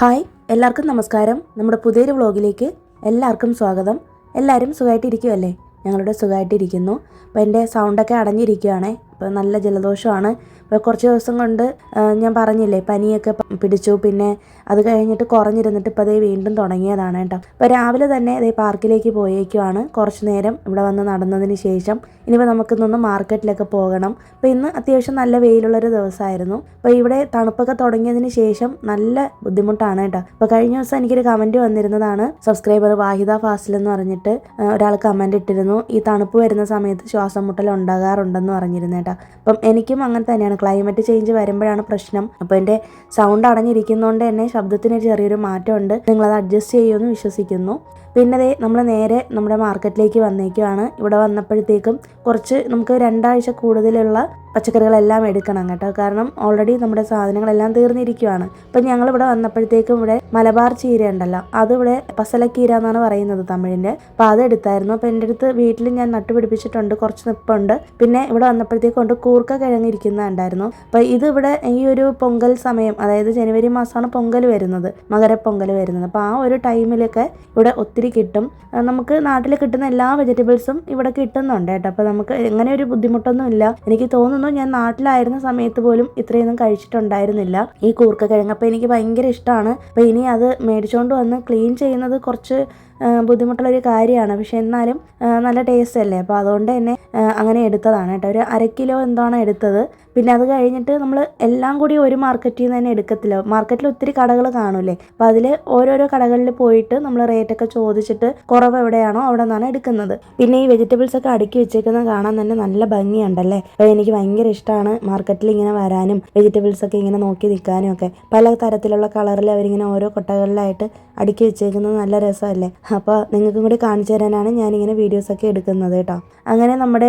Hi, എല്ലാവർക്കും നമസ്കാരം. നമ്മുടെ പുതിയൊരു വ്ളോഗിലേക്ക് എല്ലാവർക്കും സ്വാഗതം. എല്ലാവരും സുഖമായിട്ടിരിക്കുമല്ലേ? ഞങ്ങളുടെ സുഖമായിട്ടിരിക്കുന്നു. അപ്പോൾ എൻ്റെ സൗണ്ടൊക്കെ അടഞ്ഞിരിക്കുകയാണേ. ഇപ്പോൾ നല്ല ജലദോഷമാണ്. ഇപ്പോൾ കുറച്ച് ദിവസം കൊണ്ട് ഞാൻ പറഞ്ഞില്ലേ, പനിയൊക്കെ പിടിച്ചു. പിന്നെ അത് കഴിഞ്ഞിട്ട് കുറഞ്ഞിരുന്നിട്ട് ഇപ്പോൾ അതേ വീണ്ടും തുടങ്ങിയതാണ് കേട്ടോ. അപ്പോൾ രാവിലെ തന്നെ അതേ പാർക്കിലേക്ക് പോയേക്കുവാണ്. കുറച്ച് നേരം ഇവിടെ വന്ന് നടന്നതിന് ശേഷം ഇനിയിപ്പോൾ നമുക്കിന്നൊന്ന് മാർക്കറ്റിലൊക്കെ പോകണം. അപ്പോൾ ഇന്ന് അത്യാവശ്യം നല്ല വെയിലുള്ളൊരു ദിവസമായിരുന്നു. അപ്പോൾ ഇവിടെ തണുപ്പൊക്കെ തുടങ്ങിയതിന് ശേഷം നല്ല ബുദ്ധിമുട്ടാണ് കേട്ടോ. അപ്പോൾ കഴിഞ്ഞ ദിവസം എനിക്കൊരു കമൻറ്റ് വന്നിരുന്നതാണ്. സബ്സ്ക്രൈബർ വാഹിദ ഫാസിൽ എന്ന് പറഞ്ഞിട്ട് ഒരാൾ കമൻറ്റ് ഇട്ടിരുന്നു, ഈ തണുപ്പ് വരുന്ന സമയത്ത് ശ്വാസം മുട്ടൽ ഉണ്ടാകാറുണ്ടെന്ന് പറഞ്ഞിരുന്നു കേട്ടോ. അപ്പം എനിക്കും അങ്ങനെ തന്നെയാണ്. ക്ലൈമറ്റ് ചേഞ്ച് വരുമ്പോഴാണ് പ്രശ്നം. അപ്പോൾ എൻ്റെ സൗണ്ട് അടഞ്ഞിരിക്കുന്നതുകൊണ്ട് തന്നെ ശബ്ദത്തിന് ചെറിയൊരു മാറ്റമുണ്ട്. നിങ്ങളത് അഡ്ജസ്റ്റ് ചെയ്യുമെന്ന് വിശ്വസിക്കുന്നു. പിന്നെ നമ്മൾ നേരെ നമ്മുടെ മാർക്കറ്റിലേക്ക് വന്നേക്കുവാണ്. ഇവിടെ വന്നപ്പോഴത്തേക്കും കുറച്ച് നമുക്ക് 2 ആഴ്ച കൂടുതലുള്ള പച്ചക്കറികളെല്ലാം എടുക്കണം കേട്ടോ. കാരണം ഓൾറെഡി നമ്മുടെ സാധനങ്ങളെല്ലാം തീർന്നിരിക്കുകയാണ്. അപ്പം ഞങ്ങളിവിടെ വന്നപ്പോഴത്തേക്കും ഇവിടെ മലബാർ ചീര ഉണ്ടല്ലോ, അതിവിടെ പസലക്കീര എന്നാണ് പറയുന്നത് തമിഴിൻ്റെ. അപ്പോൾ അതെടുത്തായിരുന്നു. അപ്പോൾ എൻ്റെ അടുത്ത് വീട്ടിൽ ഞാൻ നട്ടുപിടിപ്പിച്ചിട്ടുണ്ട്, കുറച്ച് നിപ്പുണ്ട്. പിന്നെ ഇവിടെ വന്നപ്പോഴത്തേക്കും കൊണ്ട് കൂർക്ക കിഴങ്ങിരിക്കുന്നുണ്ടായിരുന്നു. അപ്പോൾ ഇതിവിടെ ഈ ഒരു പൊങ്കൽ സമയം, അതായത് ജനുവരി മാസമാണ് പൊങ്കൽ വരുന്നത്, മകരപ്പൊങ്കൽ വരുന്നത്. അപ്പോൾ ആ ഒരു ടൈമിലൊക്കെ ഇവിടെ ഒത്തിരി കിട്ടും. നമുക്ക് നാട്ടിൽ കിട്ടുന്ന എല്ലാ വെജിറ്റബിൾസും ഇവിടെ കിട്ടുന്നുണ്ട് കേട്ടോ. അപ്പോൾ നമുക്ക് എങ്ങനെ ഒരു ബുദ്ധിമുട്ടൊന്നും ഇല്ല. എനിക്ക് തോന്നുന്നു ഞാൻ നാട്ടിലായിരുന്ന സമയത്ത് പോലും ഇത്രയൊന്നും കഴിച്ചിട്ടുണ്ടായിരുന്നില്ല ഈ കൂർക്ക കിഴങ്ങ്. അപ്പോൾ എനിക്ക് ഭയങ്കര ഇഷ്ടമാണ്. അപ്പോൾ ഇനി അത് മേടിച്ചുകൊണ്ട് വന്ന് ക്ലീൻ ചെയ്യുന്നത് കുറച്ച് ബുദ്ധിമുട്ടുള്ളൊരു കാര്യമാണ്. പക്ഷെ എന്നാലും നല്ല ടേസ്റ്റ് അല്ലേ. അപ്പോൾ അതുകൊണ്ട് തന്നെ അങ്ങനെ എടുത്തതാണ് കേട്ടോ. ഒരു 1/2 കിലോ എന്താണ് എടുത്തത്. പിന്നെ അത് കഴിഞ്ഞിട്ട് നമ്മൾ എല്ലാം കൂടി ഒരു മാർക്കറ്റിൽ നിന്ന് തന്നെ എടുക്കത്തില്ല. മാർക്കറ്റിൽ ഒത്തിരി കടകൾ കാണൂലേ. അപ്പോൾ അതിൽ ഓരോരോ കടകളിൽ പോയിട്ട് നമ്മൾ റേറ്റൊക്കെ ചോദിച്ചിട്ട് കുറവ് എവിടെയാണോ അവിടെ നിന്നാണ് എടുക്കുന്നത്. പിന്നെ ഈ വെജിറ്റബിൾസ് ഒക്കെ അടുക്കി വെച്ചേക്കുന്നത് കാണാൻ തന്നെ നല്ല ഭംഗിയുണ്ടല്ലേ. അപ്പോൾ എനിക്ക് ഭയങ്കര ഇഷ്ടമാണ് മാർക്കറ്റിൽ ഇങ്ങനെ വരാനും വെജിറ്റബിൾസ് ഒക്കെ ഇങ്ങനെ നോക്കി നിൽക്കാനും ഒക്കെ. പല തരത്തിലുള്ള കളറിൽ അവരിങ്ങനെ ഓരോ കൊട്ടകളിലായിട്ട് അടുക്കി വെച്ചേക്കുന്നത് നല്ല രസമല്ലേ. അപ്പോൾ നിങ്ങൾക്കും കൂടി കാണിച്ചു തരാനാണ് ഞാനിങ്ങനെ വീഡിയോസൊക്കെ എടുക്കുന്നത് കേട്ടോ. അങ്ങനെ നമ്മുടെ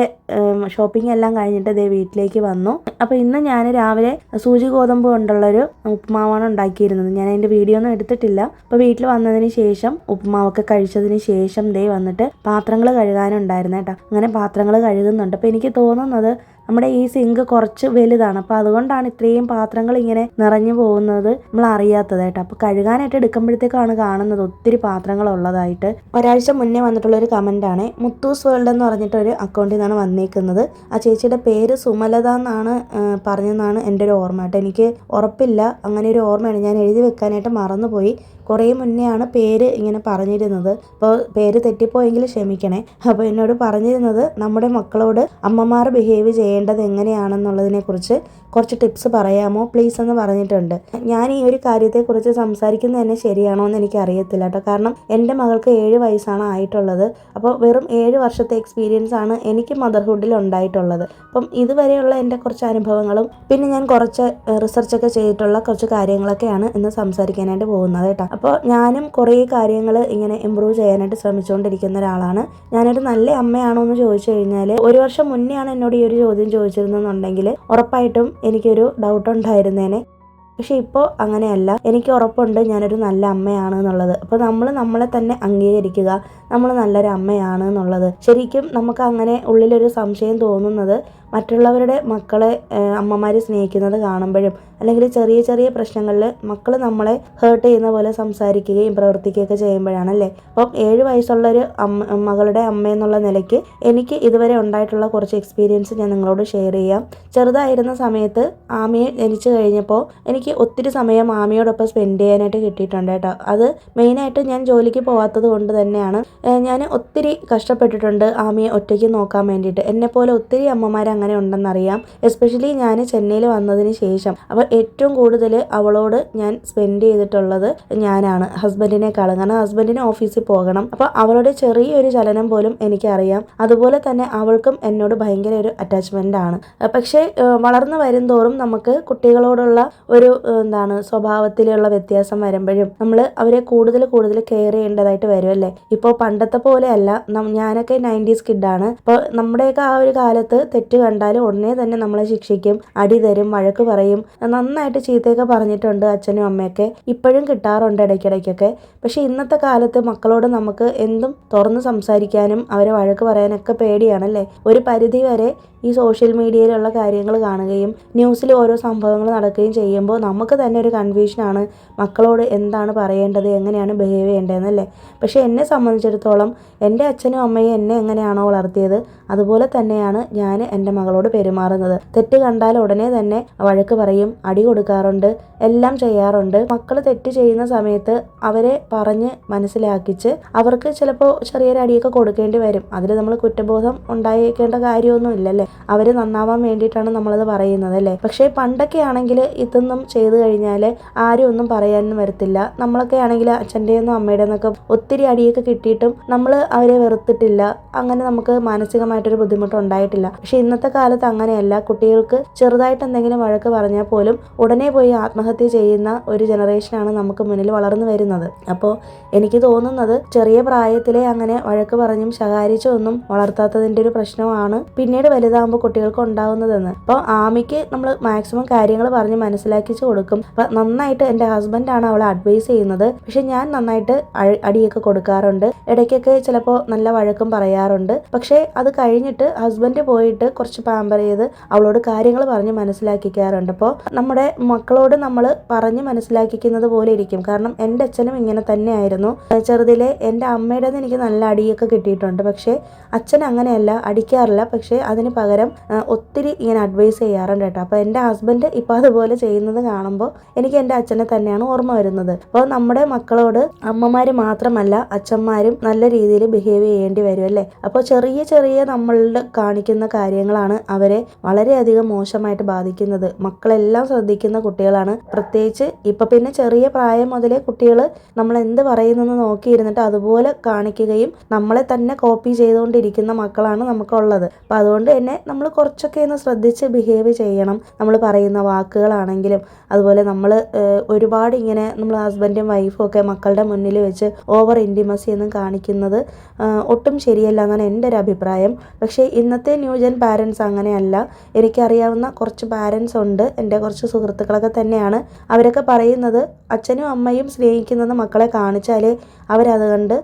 ഷോപ്പിംഗ് എല്ലാം കഴിഞ്ഞിട്ട് ഇതേ വീട്ടിലേക്ക് വന്നു. അപ്പോൾ ഇന്ന് ഞാൻ രാവിലെ സൂചി ഗോതമ്പ് കൊണ്ടുള്ളൊരു ഉപ്പുമാവാണ് ഉണ്ടാക്കിയിരുന്നത്. ഞാൻ അതിൻ്റെ വീഡിയോ ഒന്നും എടുത്തിട്ടില്ല. അപ്പോൾ വീട്ടിൽ വന്നതിന് ശേഷം ഉപ്പുമാവൊക്കെ കഴിച്ചതിന് ശേഷം ദേ വന്നിട്ട് പാത്രങ്ങൾ കഴുകാനുണ്ടായിരുന്നു കേട്ടോ. അങ്ങനെ പാത്രങ്ങൾ കഴുകുന്നുണ്ട്. അപ്പോൾ എനിക്ക് തോന്നുന്നത് നമ്മുടെ ഈ സിങ്ക് കുറച്ച് വലുതാണ്. അപ്പോൾ അതുകൊണ്ടാണ് ഇത്രയും പാത്രങ്ങൾ ഇങ്ങനെ നിറഞ്ഞു പോകുന്നത് നമ്മൾ അറിയാത്തത് കേട്ടോ. അപ്പോൾ കഴുകാനായിട്ട് എടുക്കുമ്പോഴത്തേക്കാണ് കാണുന്നത് ഒത്തിരി പാത്രങ്ങൾ ഉള്ളതായിട്ട്. ഒരാഴ്ച മുന്നേ വന്നിട്ടുള്ളൊരു കമൻറ്റാണ്. മുത്തൂസ് വേൾഡ് എന്ന് പറഞ്ഞിട്ടൊരു അക്കൗണ്ടിൽ നിന്നാണ് വന്നേക്കുന്നത്. ആ ചേച്ചിയുടെ പേര് സുമലത എന്നാണ് പറഞ്ഞതെന്നാണ് എൻ്റെ ഒരു ഓർമ്മ കേട്ടോ. എനിക്ക് ഉറപ്പില്ല, അങ്ങനെ ഒരു ഓർമ്മയാണ്. ഞാൻ എഴുതി വെക്കാനായിട്ട് മറന്നുപോയി. കുറേ മുന്നെയാണ് പേര് ഇങ്ങനെ പറഞ്ഞിരുന്നത്. അപ്പോൾ പേര് തെറ്റിപ്പോയെങ്കിൽ ക്ഷമിക്കണേ. അപ്പോൾ എന്നോട് പറഞ്ഞിരുന്നത് നമ്മുടെ മക്കളോട് അമ്മമാർ ബിഹേവ് ചെയ്യേണ്ടത് എങ്ങനെയാണെന്നുള്ളതിനെക്കുറിച്ച് കുറച്ച് ടിപ്സ് പറയാമോ പ്ലീസ് എന്ന് പറഞ്ഞിട്ടുണ്ട്. ഞാൻ ഈ ഒരു കാര്യത്തെക്കുറിച്ച് സംസാരിക്കുന്നത് തന്നെ ശരിയാണോ എന്ന് എനിക്ക് അറിയത്തില്ല കേട്ടോ. കാരണം എൻ്റെ മകൾക്ക് 7 വയസ്സാണ് ആയിട്ടുള്ളത്. അപ്പോൾ വെറും 7 വർഷത്തെ എക്സ്പീരിയൻസ് ആണ് എനിക്ക് മദർഹുഡിൽ ഉണ്ടായിട്ടുള്ളത്. അപ്പം ഇതുവരെയുള്ള എൻ്റെ കുറച്ച് അനുഭവങ്ങളും പിന്നെ ഞാൻ കുറച്ച് റിസർച്ചൊക്കെ ചെയ്തിട്ടുള്ള കുറച്ച് കാര്യങ്ങളൊക്കെയാണ് ഇന്ന് സംസാരിക്കാനായിട്ട് പോകുന്നത് കേട്ടോ. അപ്പോൾ ഞാനും കുറേ കാര്യങ്ങൾ ഇങ്ങനെ ഇമ്പ്രൂവ് ചെയ്യാനായിട്ട് ശ്രമിച്ചുകൊണ്ടിരിക്കുന്ന ഒരാളാണ്. ഞാനൊരു നല്ല അമ്മയാണോ എന്ന് ചോദിച്ചു കഴിഞ്ഞാൽ 1 വർഷം മുന്നെയാണ് എന്നോട് ഈ ഒരു ചോദ്യം ചോദിച്ചിരുന്നെന്നുണ്ടെങ്കിൽ ഉറപ്പായിട്ടും എനിക്കൊരു ഡൗട്ട് ഉണ്ടായിരുന്നേനെ. പക്ഷെ ഇപ്പോൾ അങ്ങനെയല്ല. എനിക്ക് ഉറപ്പുണ്ട് ഞാനൊരു നല്ല അമ്മയാണ് എന്നുള്ളത്. അപ്പോൾ നമ്മൾ നമ്മളെ തന്നെ അംഗീകരിക്കുക, നമ്മൾ നല്ലൊരു അമ്മയാണ് എന്നുള്ളത്. ശരിക്കും നമുക്ക് അങ്ങനെ ഉള്ളിലൊരു സംശയം തോന്നുന്നത് മറ്റുള്ളവരുടെ മക്കളെ അമ്മമാർ സ്നേഹിക്കുന്നത് കാണുമ്പോഴും അല്ലെങ്കിൽ ചെറിയ ചെറിയ പ്രശ്നങ്ങളിൽ മക്കൾ നമ്മളെ ഹേർട്ട് ചെയ്യുന്ന പോലെ സംസാരിക്കുകയും പ്രവർത്തിക്കുകയൊക്കെ ചെയ്യുമ്പോഴാണല്ലേ. അപ്പം 7 വയസ്സുള്ളൊരു മകളുടെ അമ്മ എന്നുള്ള നിലയ്ക്ക് എനിക്ക് ഇതുവരെ ഉണ്ടായിട്ടുള്ള കുറച്ച് എക്സ്പീരിയൻസ് ഞാൻ നിങ്ങളോട് ഷെയർ ചെയ്യാം. ചെറുതായിരുന്ന സമയത്ത് ആമയെ ജനിച്ചു കഴിഞ്ഞപ്പോൾ എനിക്ക് ഒത്തിരി സമയം ആമയോടൊപ്പം സ്പെൻഡ് ചെയ്യാനായിട്ട് കിട്ടിയിട്ടുണ്ട് കേട്ടോ. അത് മെയിനായിട്ട് ഞാൻ ജോലിക്ക് പോകാത്തത് കൊണ്ട് തന്നെയാണ്. ഞാൻ ഒത്തിരി കഷ്ടപ്പെട്ടിട്ടുണ്ട് ആമയെ ഒറ്റയ്ക്ക് നോക്കാൻ വേണ്ടിയിട്ട്. എന്നെപ്പോലെ ഒത്തിരി അമ്മമാർ അങ്ങനെ ഉണ്ടെന്നറിയാം. എസ്പെഷ്യലി ഞാൻ ചെന്നൈയിൽ വന്നതിന് ശേഷം. അപ്പോൾ ഏറ്റവും കൂടുതൽ അവളോട് ഞാൻ സ്പെൻഡ് ചെയ്തിട്ടുള്ളത് ഞാനാണ്, ഹസ്ബൻഡിനേക്കാളും. കാരണം ഹസ്ബൻഡിന് ഓഫീസിൽ പോകണം. അപ്പോൾ അവളുടെ ചെറിയൊരു ചലനം പോലും എനിക്കറിയാം. അതുപോലെ തന്നെ അവൾക്കും എന്നോട് ഭയങ്കര ഒരു അറ്റാച്ച്മെൻ്റ് ആണ്. പക്ഷേ വളർന്നു വരും തോറും നമുക്ക് കുട്ടികളോടുള്ള ഒരു സ്വഭാവത്തിലുള്ള വ്യത്യാസം വരുമ്പോഴും നമ്മൾ അവരെ കൂടുതൽ കെയർ ചെയ്യേണ്ടതായിട്ട് വരും അല്ലേ. ഇപ്പോൾ പണ്ടത്തെ പോലെയല്ല. ഞാനൊക്കെ 90s കിഡാണ്. അപ്പോൾ നമ്മുടെയൊക്കെ ആ ഒരു കാലത്ത് തെറ്റ് കണ്ടാലും ഉടനെ തന്നെ നമ്മളെ ശിക്ഷിക്കും, അടി തരും, വഴക്ക് പറയും. നന്നായിട്ട് ചീത്തയൊക്കെ പറഞ്ഞിട്ടുണ്ട് അച്ഛനും അമ്മയൊക്കെ. ഇപ്പോഴും കിട്ടാറുണ്ട് ഇടയ്ക്കിടയ്ക്കൊക്കെ. പക്ഷേ ഇന്നത്തെ കാലത്ത് മക്കളോട് നമുക്ക് എന്തും തുറന്ന് സംസാരിക്കാനും അവരെ വഴക്ക് പറയാനൊക്കെ പേടിയാണല്ലേ. ഒരു പരിധി വരെ ഈ സോഷ്യൽ മീഡിയയിലുള്ള കാര്യങ്ങൾ കാണുകയും ന്യൂസിൽ ഓരോ സംഭവങ്ങൾ നടക്കുകയും ചെയ്യുമ്പോൾ നമുക്ക് തന്നെ ഒരു കൺഫ്യൂഷനാണ് മക്കളോട് എന്താണ് പറയേണ്ടത്, എങ്ങനെയാണ് ബിഹേവ് ചെയ്യേണ്ടതെന്നല്ലേ. പക്ഷേ എന്നെ സംബന്ധിച്ചിടത്തോളം എൻ്റെ അച്ഛനും അമ്മയും എന്നെ എങ്ങനെയാണോ വളർത്തിയത് അതുപോലെ തന്നെയാണ് ഞാൻ എൻ്റെ മകളോട് പെരുമാറുന്നത്. തെറ്റ് കണ്ടാൽ ഉടനെ തന്നെ വഴക്ക് പറയും, അടി കൊടുക്കാറുണ്ട്, എല്ലാം ചെയ്യാറുണ്ട്. മക്കൾ തെറ്റ് ചെയ്യുന്ന സമയത്ത് അവരെ പറഞ്ഞ് മനസ്സിലാക്കിച്ച് അവർക്ക് ചിലപ്പോൾ ചെറിയൊരു അടിയൊക്കെ കൊടുക്കേണ്ടി വരും. അതിൽ നമ്മൾ കുറ്റബോധം ഉണ്ടായേക്കേണ്ട കാര്യമൊന്നും ഇല്ലല്ലേ. അവർ നന്നാവാൻ വേണ്ടിയിട്ടാണ് നമ്മളത് പറയുന്നത് അല്ലേ. പക്ഷേ പണ്ടൊക്കെ ആണെങ്കിൽ ഇതൊന്നും ചെയ്തു കഴിഞ്ഞാൽ ആരും ഒന്നും പറയാനും വരത്തില്ല. നമ്മളൊക്കെ ആണെങ്കിൽ അച്ഛൻ്റെയൊന്നും അമ്മയുടെ നിന്നൊക്കെ ഒത്തിരി അടിയൊക്കെ കിട്ടിയിട്ടും നമ്മൾ അവരെ വെറുത്തിട്ടില്ല. അങ്ങനെ നമുക്ക് മാനസികമായിട്ടൊരു ബുദ്ധിമുട്ട് ഉണ്ടായിട്ടില്ല. പക്ഷെ ഇന്നത്തെ കാലത്ത് അങ്ങനെയല്ല. കുട്ടികൾക്ക് ചെറുതായിട്ട് എന്തെങ്കിലും വഴക്ക് പറഞ്ഞാൽ പോലും ഉടനെ പോയി ആത്മഹത്യ ചെയ്യുന്ന ഒരു ജനറേഷനാണ് നമുക്ക് മുന്നിൽ വളർന്നു വരുന്നത്. അപ്പോൾ എനിക്ക് തോന്നുന്നത് ചെറിയ പ്രായത്തിലെ അങ്ങനെ വഴക്ക് പറഞ്ഞും ശകാരിച്ചും ഒന്നും വളർത്താത്തതിൻ്റെ ഒരു പ്രശ്നമാണ് പിന്നീട് വലുതാകുമ്പോൾ കുട്ടികൾക്ക് ഉണ്ടാകുന്നതെന്ന്. അപ്പോൾ ആമിക്ക് നമ്മൾ മാക്സിമം കാര്യങ്ങൾ പറഞ്ഞ് മനസ്സിലാക്കിച്ച് കൊടുക്കും. അപ്പം നന്നായിട്ട് എൻ്റെ ഹസ്ബൻഡാണ് അവളെ അഡ്വൈസ് ചെയ്യുന്നത്. പക്ഷെ ഞാൻ നന്നായിട്ട് അടിയൊക്കെ കൊടുക്കാറുണ്ട്. ഇടയ്ക്കൊക്കെ ചിലപ്പോൾ നല്ല വഴക്കും പറയാറുണ്ട്. പക്ഷേ അത് കഴിഞ്ഞിട്ട് ഹസ്ബൻഡ് പോയിട്ട് കുറച്ച് പാമ്പർ ചെയ്ത് അവളോട് കാര്യങ്ങൾ പറഞ്ഞ് മനസ്സിലാക്കിക്കാറുണ്ട്. അപ്പോൾ നമ്മുടെ മക്കളോട് നമ്മൾ പറഞ്ഞ് മനസ്സിലാക്കിക്കുന്നത് പോലെ ഇരിക്കും. കാരണം എൻ്റെ അച്ഛനും ഇങ്ങനെ തന്നെയായിരുന്നു. ചെറുതിലെ എൻ്റെ അമ്മയുടെ എനിക്ക് നല്ല അടിയൊക്കെ കിട്ടിയിട്ടുണ്ട്. പക്ഷേ അച്ഛൻ അങ്ങനെയല്ല, അടിക്കാറില്ല. പക്ഷേ അതിന് പകരം ഒത്തിരി ഇങ്ങനെ അഡ്വൈസ് ചെയ്യാറുണ്ട് കേട്ടോ. അപ്പോൾ എൻ്റെ ഹസ്ബൻഡ് ഇപ്പോൾ അതുപോലെ ചെയ്യുന്നത് കാണുമ്പോൾ എനിക്ക് എൻ്റെ അച്ഛനെ തന്നെയാണ് ഓർമ്മ വരുന്നത്. അപ്പോൾ നമ്മുടെ മക്കളോട് അമ്മമാർ മാത്രമല്ല അച്ഛന്മാരും നല്ല രീതിയിൽ ബിഹേവ് ചെയ്യേണ്ടി വരും അല്ലേ. അപ്പോൾ ചെറിയ ചെറിയ നമ്മളുടെ കാണിക്കുന്ന കാര്യങ്ങളാണ് അവരെ വളരെയധികം മോശമായിട്ട് ബാധിക്കുന്നത്. മക്കളെല്ലാം ശ്രദ്ധിക്കുന്ന കുട്ടികളാണ്. പ്രത്യേകിച്ച് ഇപ്പം പിന്നെ ചെറിയ പ്രായം മുതലേ കുട്ടികൾ നമ്മൾ എന്ത് പറയുന്നെന്ന് നോക്കിയിരുന്നിട്ട് അതുപോലെ കാണിക്കുകയും നമ്മളെ തന്നെ കോപ്പി ചെയ്തുകൊണ്ടിരിക്കുന്ന മക്കളാണ് നമുക്കുള്ളത്. അപ്പം അതുകൊണ്ട് തന്നെ നമ്മൾ കുറച്ചൊക്കെ ഒന്ന് ശ്രദ്ധിച്ച് ബിഹേവ് ചെയ്യണം. നമ്മൾ പറയുന്ന വാക്കുകളാണെങ്കിലും അതുപോലെ നമ്മൾ ഒരുപാട് ഇങ്ങനെ നമ്മൾ ഹസ്ബൻഡും വൈഫും ഒക്കെ മക്കളുടെ മുന്നിൽ വെച്ച് ഓവർ ഇൻറ്റിമസി ഒന്നും കാണിക്കുന്നത് ഒട്ടും ശരിയല്ല എന്നാണ് എൻ്റെ ഒരു അഭിപ്രായം. പക്ഷേ ഇന്നത്തെ ന്യൂജൻ പാരൻസ് അങ്ങനെയല്ല. എനിക്കറിയാവുന്ന കുറച്ച് പാരൻസ് ഉണ്ട്, എൻ്റെ കുറച്ച് സുഹൃത്തുക്കളൊക്കെ തന്നെയാണ്. അവരൊക്കെ പറയുന്നത് അച്ഛനും അമ്മയും സ്നേഹിക്കുന്നത് മക്കളെ കാണിച്ചാലേ അവരത് കണ്ട്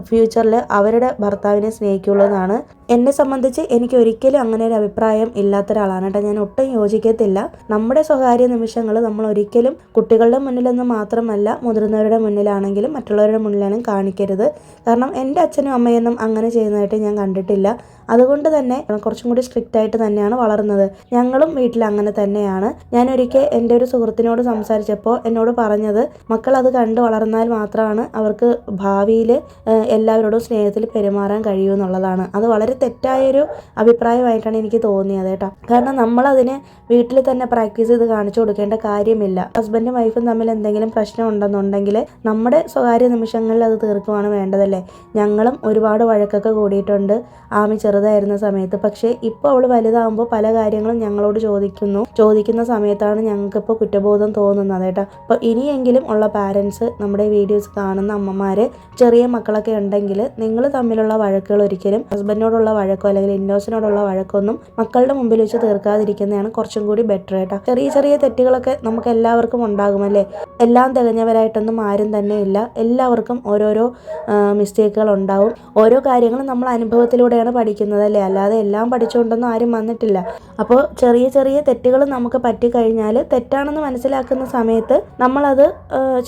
ഫ്യൂച്ചറിൽ അവരുടെ ഭർത്താവിനെ സ്നേഹിക്കുള്ളൂ എന്നാണ്. എന്നെ സംബന്ധിച്ച് എനിക്ക് ഒരിക്കലും അങ്ങനെ ഒരു അഭിപ്രായം ഇല്ലാത്ത ഒരാളാണ് കേട്ടോ. ഞാൻ ഒട്ടും യോജിക്കത്തില്ല. നമ്മുടെ സ്വകാര്യ നിമിഷങ്ങൾ നമ്മൾ ഒരിക്കലും കുട്ടികളുടെ മുന്നിലൊന്നും മാത്രമല്ല മുതിർന്നവരുടെ മുന്നിലാണെങ്കിലും മറ്റുള്ളവരുടെ മുന്നിലാണെങ്കിലും കാണിക്കരുത്. കാരണം എൻ്റെ അച്ഛനും അമ്മയൊന്നും അങ്ങനെ ചെയ്യുന്നതായിട്ട് ഞാൻ കണ്ടിട്ടില്ല. അതുകൊണ്ട് തന്നെ കുറച്ചും കൂടി സ്ട്രിക്റ്റ് ആയിട്ട് തന്നെയാണ് വളർന്നത്. ഞങ്ങളും വീട്ടിൽ അങ്ങനെ തന്നെയാണ്. ഞാനൊരിക്കൽ എൻ്റെ ഒരു സുഹൃത്തിനോട് സംസാരിച്ചപ്പോൾ എന്നോട് പറഞ്ഞത് മക്കൾ അത് കണ്ട് വളർന്നാൽ മാത്രമാണ് അവർക്ക് ഭാവിയിൽ എല്ലാവരോടും സ്നേഹത്തിൽ പെരുമാറാൻ കഴിയൂ എന്നുള്ളതാണ്. അത് വളരെ തെറ്റായൊരു അഭിപ്രായമായിട്ടാണ് എനിക്ക് തോന്നിയത് കേട്ടോ. കാരണം നമ്മളതിന് വീട്ടിൽ തന്നെ പ്രാക്ടീസ് ചെയ്ത് കാണിച്ചു കൊടുക്കേണ്ട കാര്യമില്ല. ഹസ്ബൻഡും വൈഫും തമ്മിൽ എന്തെങ്കിലും പ്രശ്നം ഉണ്ടെന്നുണ്ടെങ്കിൽ നമ്മുടെ സ്വകാര്യ നിമിഷങ്ങളിൽ അത് തീർക്കുവാണ് വേണ്ടതല്ലേ. ഞങ്ങളും ഒരുപാട് വഴക്കൊക്കെ കൂടിയിട്ടുണ്ട് ആമി ചെറുതായിരുന്ന സമയത്ത്. പക്ഷേ ഇപ്പോൾ അവൾ വലുതാകുമ്പോൾ പല കാര്യങ്ങളും ഞങ്ങളോട് ചോദിക്കുന്ന സമയത്താണ് ഞങ്ങൾക്കിപ്പോൾ കുറ്റബോധം തോന്നുന്നത് കേട്ടോ. അപ്പോൾ ഇനിയെങ്കിലും ഉള്ള പാരൻസ് നമ്മുടെ വീഡിയോസ് കാണുന്ന അമ്മമാർ ചെറിയ മക്കളൊക്കെ ഉണ്ടെങ്കിൽ നിങ്ങൾ തമ്മിലുള്ള വഴക്കുകൾ ഒരിക്കലും ഹസ്ബൻഡിനോടുള്ള വഴക്കോ അല്ലെങ്കിൽ ഇന്നോസിനോടുള്ള വഴക്കൊന്നും മക്കളുടെ മുമ്പിൽ വെച്ച് തീർക്കാതിരിക്കുന്നതാണ് കുറച്ചും കൂടി ബെറ്റർ കേട്ടോ. ചെറിയ ചെറിയ തെറ്റുകളൊക്കെ നമുക്ക് എല്ലാവർക്കും ഉണ്ടാകുമല്ലേ. എല്ലാം തികഞ്ഞവരായിട്ടൊന്നും ആരും തന്നെ ഇല്ല. എല്ലാവർക്കും ഓരോരോ മിസ്റ്റേക്കുകൾ ഉണ്ടാവും. ഓരോ കാര്യങ്ങളും നമ്മൾ അനുഭവത്തിലൂടെയാണ് പഠിക്കുന്നതല്ലേ, അല്ലാതെ എല്ലാം പഠിച്ചുകൊണ്ടൊന്നും ആരും വന്നിട്ടില്ല. അപ്പോൾ ചെറിയ ചെറിയ തെറ്റുകൾ നമുക്ക് പറ്റിക്കഴിഞ്ഞാൽ തെറ്റാണെന്ന് മനസ്സിലാക്കുന്ന സമയത്ത് നമ്മളത്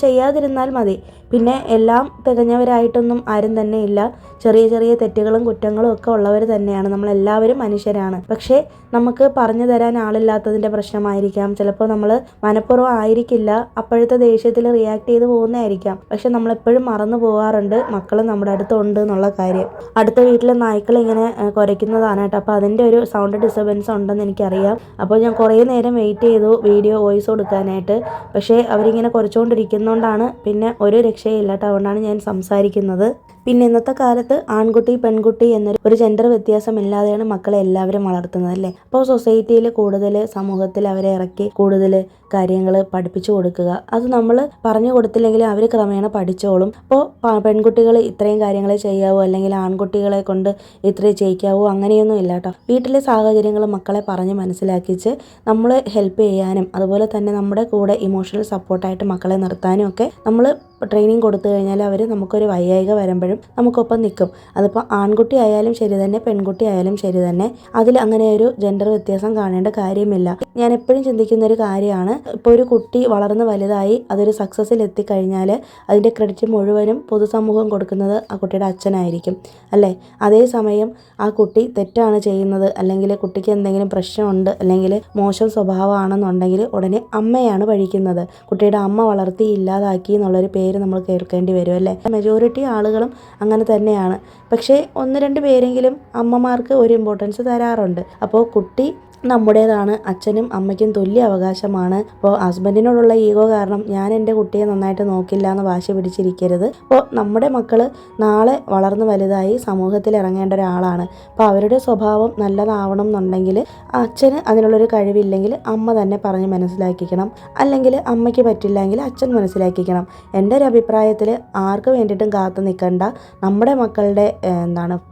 ചെയ്യാതിരുന്നാൽ മതി. പിന്നെ എല്ലാം തികഞ്ഞവരായിട്ടൊന്നും ആരും തന്നെ ഇല്ല. ചെറിയ ചെറിയ തെറ്റുകളും കുറ്റങ്ങളും ഒക്കെ ഉള്ളവർ തന്നെയാണ്. നമ്മളെല്ലാവരും മനുഷ്യരാണ്. പക്ഷേ നമുക്ക് പറഞ്ഞു തരാൻ ആളില്ലാത്തതിൻ്റെ പ്രശ്നമായിരിക്കാം. ചിലപ്പോൾ നമ്മൾ മനഃപൂർവ്വം ആയിരിക്കില്ല, അപ്പോഴത്തെ ദേഷ്യത്തിൽ റിയാക്ട് ചെയ്ത് പോകുന്നതായിരിക്കാം. പക്ഷെ നമ്മളെപ്പോഴും മറന്നു പോകാറുണ്ട് മക്കൾ നമ്മുടെ അടുത്തുണ്ട് എന്നുള്ള കാര്യം. അടുത്ത വീട്ടിലെ നായ്ക്കൾ ഇങ്ങനെ കുരയ്ക്കുന്നതാണ് കേട്ടോ. അപ്പോൾ അതിൻ്റെ ഒരു സൗണ്ട് ഡിസ്റ്റർബൻസ് ഉണ്ടെന്ന് എനിക്കറിയാം. അപ്പോൾ ഞാൻ കുറേ നേരം വെയിറ്റ് ചെയ്തു വീഡിയോ വോയിസ് കൊടുക്കാനായിട്ട്. പക്ഷേ അവരിങ്ങനെ കുരച്ചുകൊണ്ടിരിക്കുന്നതുകൊണ്ടാണ് പിന്നെ ഒരു രക്ഷയില്ല കേട്ടോ. അതുകൊണ്ടാണ് ഞാൻ സംസാരിക്കുന്നത്. പിന്നെ ഇന്നത്തെ കാലത്ത് ആൺകുട്ടി പെൺകുട്ടി എന്നൊരു ജെൻഡർ വ്യത്യാസമില്ലാതെയാണ് മക്കളെ എല്ലാവരും വളർത്തുന്നത് അല്ലേ. അപ്പോൾ സൊസൈറ്റിയിൽ കൂടുതൽ സമൂഹത്തിൽ അവരെ ഇറക്കി കൂടുതൽ കാര്യങ്ങൾ പഠിപ്പിച്ചു കൊടുക്കുക. അത് നമ്മൾ പറഞ്ഞു കൊടുത്തില്ലെങ്കിലും അവർ ക്രമേണ പഠിച്ചോളും. അപ്പോൾ പെൺകുട്ടികൾ ഇത്രയും കാര്യങ്ങളെ ചെയ്യാവൂ അല്ലെങ്കിൽ ആൺകുട്ടികളെ കൊണ്ട് ഇത്രയും ചെയ്യിക്കാവൂ അങ്ങനെയൊന്നും ഇല്ല കേട്ടോ. വീട്ടിലെ സാഹചര്യങ്ങൾ മക്കളെ പറഞ്ഞ് മനസ്സിലാക്കിച്ച് നമ്മൾ ഹെൽപ്പ് ചെയ്യാനും അതുപോലെ തന്നെ നമ്മുടെ കൂടെ ഇമോഷണൽ സപ്പോർട്ടായിട്ട് മക്കളെ നിർത്താനും ഒക്കെ നമ്മൾ ട്രെയിനിങ് കൊടുത്തു കഴിഞ്ഞാൽ അവർ നമുക്കൊരു വയ്യായിക വരുമ്പോഴും നമുക്കൊപ്പം നിൽക്കും. അതിപ്പോൾ ആൺകുട്ടി ആയാലും ശരി തന്നെ, പെൺകുട്ടി ആയാലും ശരി തന്നെ, അതിൽ അങ്ങനെ ഒരു ജെൻഡർ വ്യത്യാസം കാണേണ്ട കാര്യമില്ല. ഞാൻ എപ്പോഴും ചിന്തിക്കുന്ന ഒരു കാര്യമാണ്, ഇപ്പോൾ ഒരു കുട്ടി വളർന്ന് വലുതായി അതൊരു സക്സസ്സിൽ എത്തിക്കഴിഞ്ഞാൽ അതിൻ്റെ ക്രെഡിറ്റ് മുഴുവനും പൊതുസമൂഹം കൊടുക്കുന്നത് ആ കുട്ടിയുടെ അച്ഛനായിരിക്കും അല്ലേ. അതേസമയം ആ കുട്ടി തെറ്റാണ് ചെയ്യുന്നത്, അല്ലെങ്കിൽ കുട്ടിക്ക് എന്തെങ്കിലും പ്രശ്നമുണ്ട്, അല്ലെങ്കിൽ മോശം സ്വഭാവമാണെന്നുണ്ടെങ്കിൽ ഉടനെ അമ്മയാണ് പഴിക്കുന്നത്. കുട്ടിയുടെ അമ്മ വളർത്തി ഇല്ലാതാക്കി എന്നുള്ളൊരു പേര് നമ്മൾ കേൾക്കേണ്ടി വരും അല്ലേ. മെജോറിറ്റി ആളുകളും അങ്ങനെ തന്നെയാണ്. പക്ഷേ 1-2 പേരെങ്കിലും അമ്മമാർക്ക് ഒരു ഇമ്പോർട്ടൻസ് തരാറുണ്ട്. അപ്പോൾ കുട്ടി നമ്മുടേതാണ്, അച്ഛനും അമ്മയ്ക്കും തുല്യ അവകാശമാണ്. അപ്പോൾ ഹസ്ബൻഡിനോടുള്ള ഈഗോ കാരണം ഞാൻ എൻ്റെ കുട്ടിയെ നന്നായിട്ട് നോക്കില്ല എന്ന് വാശി പിടിച്ചിരിക്കരുത്. അപ്പോൾ നമ്മുടെ മക്കൾ നാളെ വളർന്ന് വലുതായി സമൂഹത്തിൽ ഇറങ്ങേണ്ട ഒരാളാണ്. അപ്പോൾ അവരുടെ സ്വഭാവം നല്ലതാവണം എന്നുണ്ടെങ്കിൽ അച്ഛന് അതിനുള്ളൊരു കഴിവില്ലെങ്കിൽ അമ്മ തന്നെ പറഞ്ഞ് മനസ്സിലാക്കിക്കണം, അല്ലെങ്കിൽ അമ്മയ്ക്ക് പറ്റില്ലെങ്കിൽ അച്ഛൻ മനസ്സിലാക്കിക്കണം. എൻ്റെ ഒരു അഭിപ്രായത്തിൽ ആർക്ക് വേണ്ടിയിട്ടും കാത്തു നിൽക്കണ്ട. നമ്മുടെ മക്കളുടെ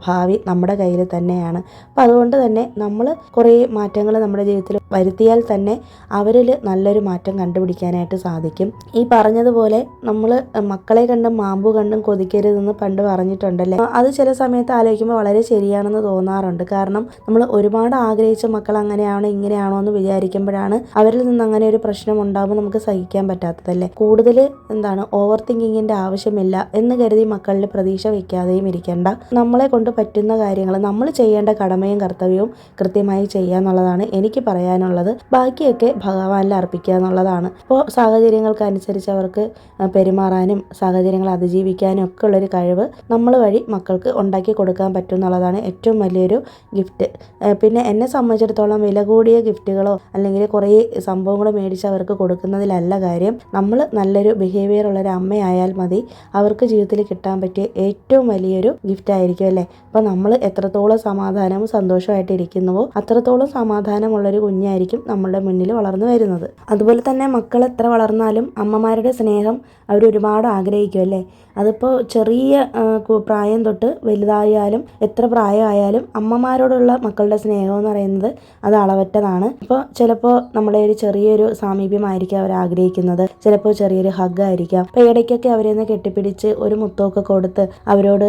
ഭാവി നമ്മുടെ കയ്യിൽ തന്നെയാണ്. അപ്പോൾ അതുകൊണ്ട് തന്നെ നമ്മൾ കുറേ മാറ്റങ്ങൾ നമ്മുടെ ജീവിതത്തിൽ വരുത്തിയാൽ തന്നെ അവരിൽ നല്ലൊരു മാറ്റം കണ്ടുപിടിക്കാനായിട്ട് സാധിക്കും. ഈ പറഞ്ഞതുപോലെ നമ്മൾ മക്കളെ കണ്ടും മാമ്പു കണ്ടും കൊതിക്കരുതെന്ന് പണ്ട് പറഞ്ഞിട്ടുണ്ടല്ലേ. അത് ചില സമയത്ത് ആലോചിക്കുമ്പോൾ വളരെ ശരിയാണെന്ന് തോന്നാറുണ്ട്. കാരണം നമ്മൾ ഒരുപാട് ആഗ്രഹിച്ച മക്കൾ അങ്ങനെയാണോ ഇങ്ങനെയാണോ എന്ന് വിചാരിക്കുമ്പോഴാണ് അവരിൽ നിന്ന് അങ്ങനെ ഒരു പ്രശ്നം ഉണ്ടാകുമ്പോൾ നമുക്ക് സഹിക്കാൻ പറ്റാത്തതല്ലേ. കൂടുതൽ ഓവർ തിങ്കിങ്ങിൻ്റെ ആവശ്യമില്ല എന്ന് കരുതി മക്കളിൽ പ്രതീക്ഷ വയ്ക്കാതെയും ഇരിക്കേണ്ട. നമ്മളെ കൊണ്ട് പറ്റുന്ന കാര്യങ്ങൾ നമ്മൾ ചെയ്യേണ്ട കടമയും കർത്തവ്യവും കൃത്യമായി ചെയ്യുക എന്നുള്ളതാണ് എനിക്ക് പറയാനുള്ളത്. ബാക്കിയൊക്കെ ഭഗവാനിൽ അർപ്പിക്കുക എന്നുള്ളതാണ്. അപ്പോൾ സാഹചര്യങ്ങൾക്കനുസരിച്ച് അവർക്ക് പെരുമാറാനും സാഹചര്യങ്ങൾ അതിജീവിക്കാനും ഒക്കെ ഉള്ളൊരു കഴിവ് നമ്മൾ വഴി മക്കൾക്ക് ഉണ്ടാക്കി കൊടുക്കാൻ പറ്റും എന്നുള്ളതാണ് ഏറ്റവും വലിയൊരു ഗിഫ്റ്റ്. പിന്നെ എന്നെ സംബന്ധിച്ചിടത്തോളം വില കൂടിയ ഗിഫ്റ്റുകളോ അല്ലെങ്കിൽ കുറേ സംഭവങ്ങൾ മേടിച്ച് അവർക്ക് കൊടുക്കുന്നതിലല്ല കാര്യം. നമ്മൾ നല്ലൊരു ബിഹേവിയർ ഉള്ളൊരു അമ്മയായാൽ മതി. അവർക്ക് ജീവിതത്തിൽ കിട്ടാൻ പറ്റിയ ഏറ്റവും വലിയൊരു ഗിഫ്റ്റ് ആയിരിക്കും അല്ലേ. അപ്പോൾ നമ്മൾ എത്രത്തോളം സമാധാനവും സന്തോഷമായിട്ട് ഇരിക്കുന്നുവോ അത്രത്തോളം സമാധാനമുള്ളൊരു കുഞ്ഞായിരിക്കും നമ്മളുടെ മുന്നിൽ വളർന്നു വരുന്നത്. അതുപോലെ തന്നെ മക്കൾ എത്ര വളർന്നാലും അമ്മമാരുടെ സ്നേഹം അവരൊരുപാട് ആഗ്രഹിക്കും അല്ലേ. അതിപ്പോൾ ചെറിയ പ്രായം തൊട്ട് വലുതായാലും എത്ര പ്രായമായാലും അമ്മമാരോടുള്ള മക്കളുടെ സ്നേഹം എന്ന് പറയുന്നത് അത് അളവറ്റതാണ്. ഇപ്പോൾ ചിലപ്പോൾ നമ്മളെ ഒരു ചെറിയൊരു സാമീപ്യമായിരിക്കും അവർ ആഗ്രഹിക്കുന്നത്, ചിലപ്പോൾ ചെറിയൊരു ഹഗ്ഗായിരിക്കാം. അപ്പോൾ ഇടയ്ക്കൊക്കെ അവരെ ഒന്ന് കെട്ടിപ്പിടിച്ച് ഒരു മുത്തമൊക്കെ കൊടുത്ത് അവരോട്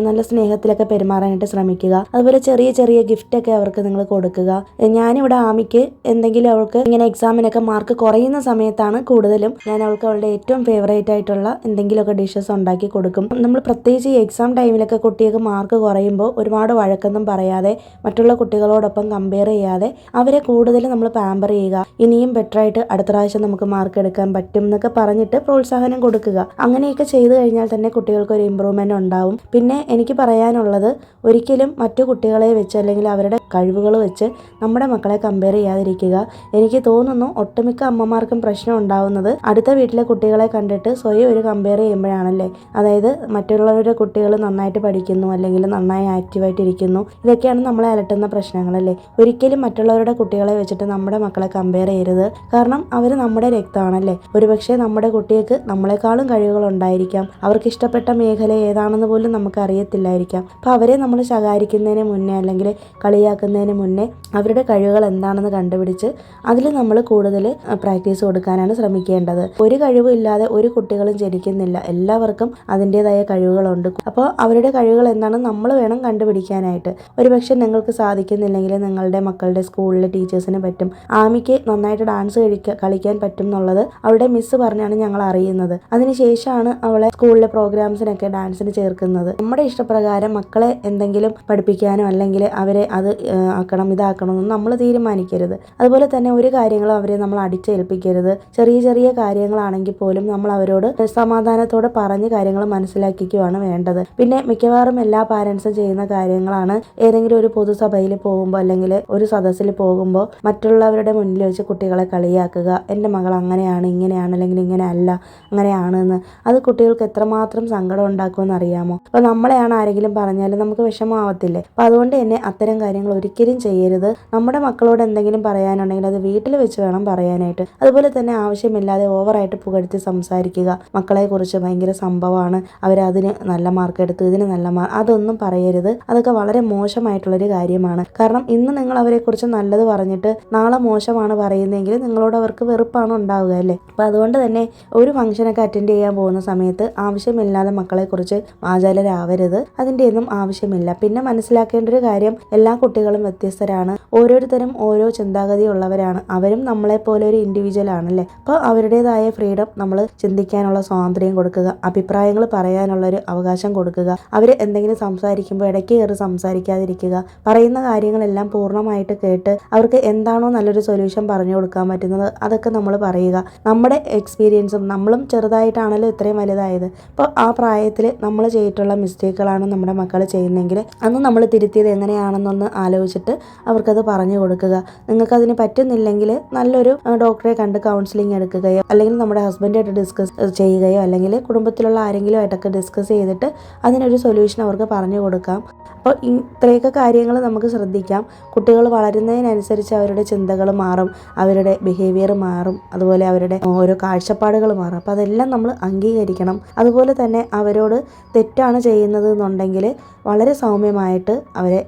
നല്ല സ്നേഹത്തിലൊക്കെ പെരുമാറാനായിട്ട് ശ്രമിക്കുക. അതുപോലെ ചെറിയ ചെറിയ ഗിഫ്റ്റൊക്കെ അവർക്ക് നിങ്ങൾ കൊടുക്കുക. ഞാനിവിടെ ആമിക്ക് എന്തെങ്കിലും അവൾക്ക് ഇങ്ങനെ എക്സാമിനൊക്കെ മാർക്ക് കുറയുന്ന സമയത്താണ് കൂടുതലും ഞാൻ അവൾക്ക് അവളുടെ ഏറ്റവും ഫേവറേറ്റ് ആയിട്ടുള്ള എന്തെങ്കിലുമൊക്കെ ഡിഷസ് ഉണ്ടാക്കി കൊടുക്കും. നമ്മൾ പ്രത്യേകിച്ച് ഈ എക്സാം ടൈമിലൊക്കെ കുട്ടികൾക്ക് മാർക്ക് കുറയുമ്പോൾ ഒരുപാട് വഴക്കൊന്നും പറയാതെ മറ്റുള്ള കുട്ടികളോടൊപ്പം കമ്പയർ ചെയ്യാതെ അവരെ കൂടുതൽ നമ്മൾ പാമ്പർ ചെയ്യുക. ഇനിയും ബെറ്ററായിട്ട് അടുത്ത പ്രാവശ്യം നമുക്ക് മാർക്ക് എടുക്കാൻ പറ്റും എന്നൊക്കെ പറഞ്ഞിട്ട് പ്രോത്സാഹനം കൊടുക്കുക. അങ്ങനെയൊക്കെ ചെയ്തു കഴിഞ്ഞാൽ തന്നെ കുട്ടികൾക്ക് ഒരു ഇമ്പ്രൂവ്മെന്റ് ഉണ്ടാവും. പിന്നെ എനിക്ക് പറയാനുള്ളത്, ഒരിക്കലും മറ്റു കുട്ടികളെ വെച്ച് അല്ലെങ്കിൽ അവരുടെ കഴിവുകൾ വെച്ച് നമ്മുടെ മക്കളെ കമ്പയർ ചെയ്യാതിരിക്കുക. എനിക്ക് തോന്നുന്നു ഒട്ടുമിക്ക അമ്മമാർക്കും പ്രശ്നം ഉണ്ടാവുന്നത് അടുത്ത വീട്ടിലെ കുട്ടികളെ കണ്ടിട്ട് സ്വയം ഒരു കമ്പയർ ചെയ്യുമ്പോഴാണല്ലേ. അതായത് മറ്റുള്ളവരുടെ കുട്ടികൾ നന്നായിട്ട് പഠിക്കുന്നു അല്ലെങ്കിൽ നന്നായി ആക്റ്റീവായിട്ട് ഇരിക്കുന്നു, ഇതൊക്കെയാണ് നമ്മളെ അലട്ടുന്ന പ്രശ്നങ്ങളല്ലേ. ഒരിക്കലും മറ്റുള്ളവരുടെ കുട്ടികളെ വെച്ചിട്ട് നമ്മുടെ മക്കളെ കമ്പയർ ചെയ്യരുത്. കാരണം അവർ നമ്മുടെ രക്തമാണല്ലേ. ഒരുപക്ഷെ നമ്മുടെ കുട്ടികൾക്ക് നമ്മളെക്കാളും കഴിവുകൾ ഉണ്ടായിരിക്കാം. അവർക്ക് ഇഷ്ടപ്പെട്ട മേഖല ഏതാണെന്ന് പോലും നമുക്ക് അറിയത്തില്ലായിരിക്കാം. അപ്പോൾ അവരെ നമ്മൾ ശകാരിക്കുന്നതിന് മുന്നേ അല്ലെങ്കിൽ കളിയാക്കുന്നതിന് മുന്നേ അവരുടെ കഴിവുകൾ എന്താണെന്ന് കണ്ടുപിടിച്ച് അതിൽ നമ്മൾ കൂടുതൽ പ്രാക്ടീസ് കൊടുക്കാനാണ് ശ്രമിക്കേണ്ടത്. ഒരു കഴിവില്ലാതെ ഒരു കുട്ടികളും ജനിക്കുന്നില്ല. എല്ലാവർക്കും അതിൻ്റെതായ കഴിവുകളുണ്ട്. അപ്പോൾ അവരുടെ കഴിവുകൾ എന്താണെന്ന് നമ്മൾ വേണം കണ്ടുപിടിക്കാനായിട്ട്. ഒരുപക്ഷെ നിങ്ങൾക്ക് സാധിക്കുന്നില്ലെങ്കിൽ നിങ്ങളുടെ മക്കളുടെ സ്കൂളിലെ ടീച്ചേഴ്സിന് പറ്റും. ആമിക്ക് നന്നായിട്ട് ഡാൻസ് കളിക്കാൻ പറ്റും എന്നുള്ളത് അവളുടെ മിസ്സ് പറഞ്ഞാണ് ഞങ്ങൾ അറിയുന്നത്. അതിനുശേഷമാണ് അവളെ സ്കൂളിലെ പ്രോഗ്രാംസിനൊക്കെ ഡാൻസിന് ചേർക്കുന്നത്. നമ്മുടെ ഇഷ്ടപ്രകാരം മക്കളെ എന്തെങ്കിലും പഠിപ്പിക്കാനോ അല്ലെങ്കിൽ അവരെ അത് ആക്കണം ഇതാക്കണമെന്നും നമ്മൾ തീരുമാനിക്കരുത്. അതുപോലെ തന്നെ ഒരു കാര്യങ്ങളും അവരെ നമ്മൾ അടിച്ചേൽപ്പിക്കരുത്. ചെറിയ ചെറിയ കാര്യങ്ങളാണെങ്കിൽ പോലും നമ്മൾ അവരോട് സമാധാനത്തോടെ പറഞ്ഞ് കാര്യങ്ങൾ മനസ്സിലാക്കിക്കുകയാണ് വേണ്ടത്. പിന്നെ മിക്കവാറും എല്ലാ പാരൻസും ചെയ്യുന്ന കാര്യങ്ങളാണ്, ഏതെങ്കിലും ഒരു പൊതുസഭയിൽ പോകുമ്പോൾ അല്ലെങ്കിൽ ഒരു സദസ്സിൽ പോകുമ്പോൾ മറ്റുള്ളവരുടെ മുന്നിൽ വെച്ച് കുട്ടികളെ കളിയാക്കുക. എൻ്റെ മകൾ അങ്ങനെയാണ് ഇങ്ങനെയാണ് അല്ലെങ്കിൽ ഇങ്ങനെ അല്ല അങ്ങനെയാണെന്ന്. അത് കുട്ടികൾക്ക് എത്രമാത്രം സങ്കടം ഉണ്ടാക്കുമെന്ന് അറിയാമോ. അപ്പോൾ നമ്മളെയാണ് ആരെങ്കിലും പറഞ്ഞാലും നമുക്ക് വിഷമമാവത്തില്ലേ. അപ്പോൾ അതുകൊണ്ട് തന്നെ അത്തരം കാര്യങ്ങൾ ഒരിക്കലും ചെയ്യരുത്. നമ്മുടെ മക്കളോട് എന്തെങ്കിലും പറയാനുണ്ടെങ്കിൽ അത് വീട്ടിൽ വെച്ച് വേണം പറയാനായിട്ട്. അതുപോലെ തന്നെ ആവശ്യമില്ലാതെ ഓവറായിട്ട് പുകഴ്ത്തി സംസാരിക്കുക, മക്കളെക്കുറിച്ച് ഭയങ്കര സംഭവമാണ്, അവരതിന് നല്ല മാർക്ക് എടുത്തു, ഇതിന് നല്ല മാർക്ക്, അതൊന്നും പറയരുത്. അതൊക്കെ വളരെ മോശമായിട്ടുള്ളൊരു കാര്യമാണ്. കാരണം ഇന്ന് നിങ്ങൾ അവരെക്കുറിച്ച് നല്ലത് പറഞ്ഞിട്ട് നാളെ മോശമാണ് പറയുന്നതെങ്കിൽ നിങ്ങളോട് അവർക്ക് വെറുപ്പാണ് ഉണ്ടാവുക അല്ലേ. അപ്പോൾ അതുകൊണ്ട് തന്നെ ഒരു ഫംഗ്ഷനൊക്കെ അറ്റൻഡ് ചെയ്യാൻ പോകുന്ന സമയത്ത് ആവശ്യമില്ലാതെ മക്കളെക്കുറിച്ച് വാചാലരാവരുത്. അതിൻ്റെ ഒന്നും ആവശ്യമില്ല. പിന്നെ മനസ്സിലാക്കേണ്ട ഒരു കാര്യം, എല്ലാ കുട്ടികളും വ്യത്യസ്തരാണ്, ഓരോരുത്തരും ഓരോ ചിന്താഗതി ഉള്ളവരാണ്. അവരും നമ്മളെപ്പോലെ ഒരു ഇൻഡിവിജ്വൽ ആണല്ലേ. അപ്പോൾ അവരുടേതായ ഫ്രീഡം നമ്മൾ ചിന്തിക്കാനുള്ള സ്വാതന്ത്ര്യം കൊടുക്കുക, അഭിപ്രായങ്ങൾ പറയാനുള്ളൊരു അവകാശം കൊടുക്കുക. അവർ എന്തെങ്കിലും സംസാരിക്കുമ്പോൾ ഇടയ്ക്ക് കയറി സംസാരിക്കാതിരിക്കുക. പറയുന്ന കാര്യങ്ങളെല്ലാം പൂർണ്ണമായിട്ട് കേട്ട് അവർക്ക് എന്താണോ നല്ലൊരു സൊല്യൂഷൻ പറഞ്ഞു കൊടുക്കാൻ പറ്റുന്നത് അതൊക്കെ നമ്മൾ പറയുക. നമ്മുടെ എക്സ്പീരിയൻസും, നമ്മളും ചെറുതായിട്ടാണല്ലോ ഇത്രയും വലുതായത്. അപ്പോൾ ആ പ്രായത്തിൽ നമ്മൾ ചെയ്തിട്ടുള്ള മിസ്റ്റേക്കുകളാണ് നമ്മുടെ മക്കൾ ചെയ്യുന്നതെങ്കിൽ അന്ന് നമ്മൾ തിരുത്തിയത് എങ്ങനെയാണെന്നൊന്ന് ആലോചിച്ചിട്ട് അവർക്കത് പറഞ്ഞു കൊടുക്കുക. നിങ്ങൾക്കതിന് പറ്റുന്നില്ലെങ്കിൽ നല്ലൊരു ഡോക്ടറെ കണ്ട് കൗൺസിലിംഗ് എടുക്കുകയോ അല്ലെങ്കിൽ നമ്മുടെ ഹസ്ബൻഡായിട്ട് ഡിസ്കസ് ചെയ്യുകയോ അല്ലെങ്കിൽ കുടുംബത്തിലുള്ള ആരെങ്കിലും ആയിട്ടൊക്കെ ഡിസ്കസ് ചെയ്തിട്ട് അതിനൊരു സൊല്യൂഷൻ അവർക്ക് പറഞ്ഞു കൊടുക്കാം. അപ്പോൾ ഇത്രയൊക്കെ കാര്യങ്ങൾ നമുക്ക് ശ്രദ്ധിക്കാം. കുട്ടികൾ വളരുന്നതിനനുസരിച്ച് അവരുടെ ചിന്തകൾ മാറും, അവരുടെ ബിഹേവിയർ മാറും, അതുപോലെ അവരുടെ ഓരോ കാഴ്ചപ്പാടുകൾ മാറും. അപ്പോൾ അതെല്ലാം നമ്മൾ അംഗീകരിക്കണം. അതുപോലെ തന്നെ അവരോട് തെറ്റാണ് ചെയ്യുന്നത് എന്നുണ്ടെങ്കിൽ വളരെ സൗമ്യമായിട്ട് അവരെ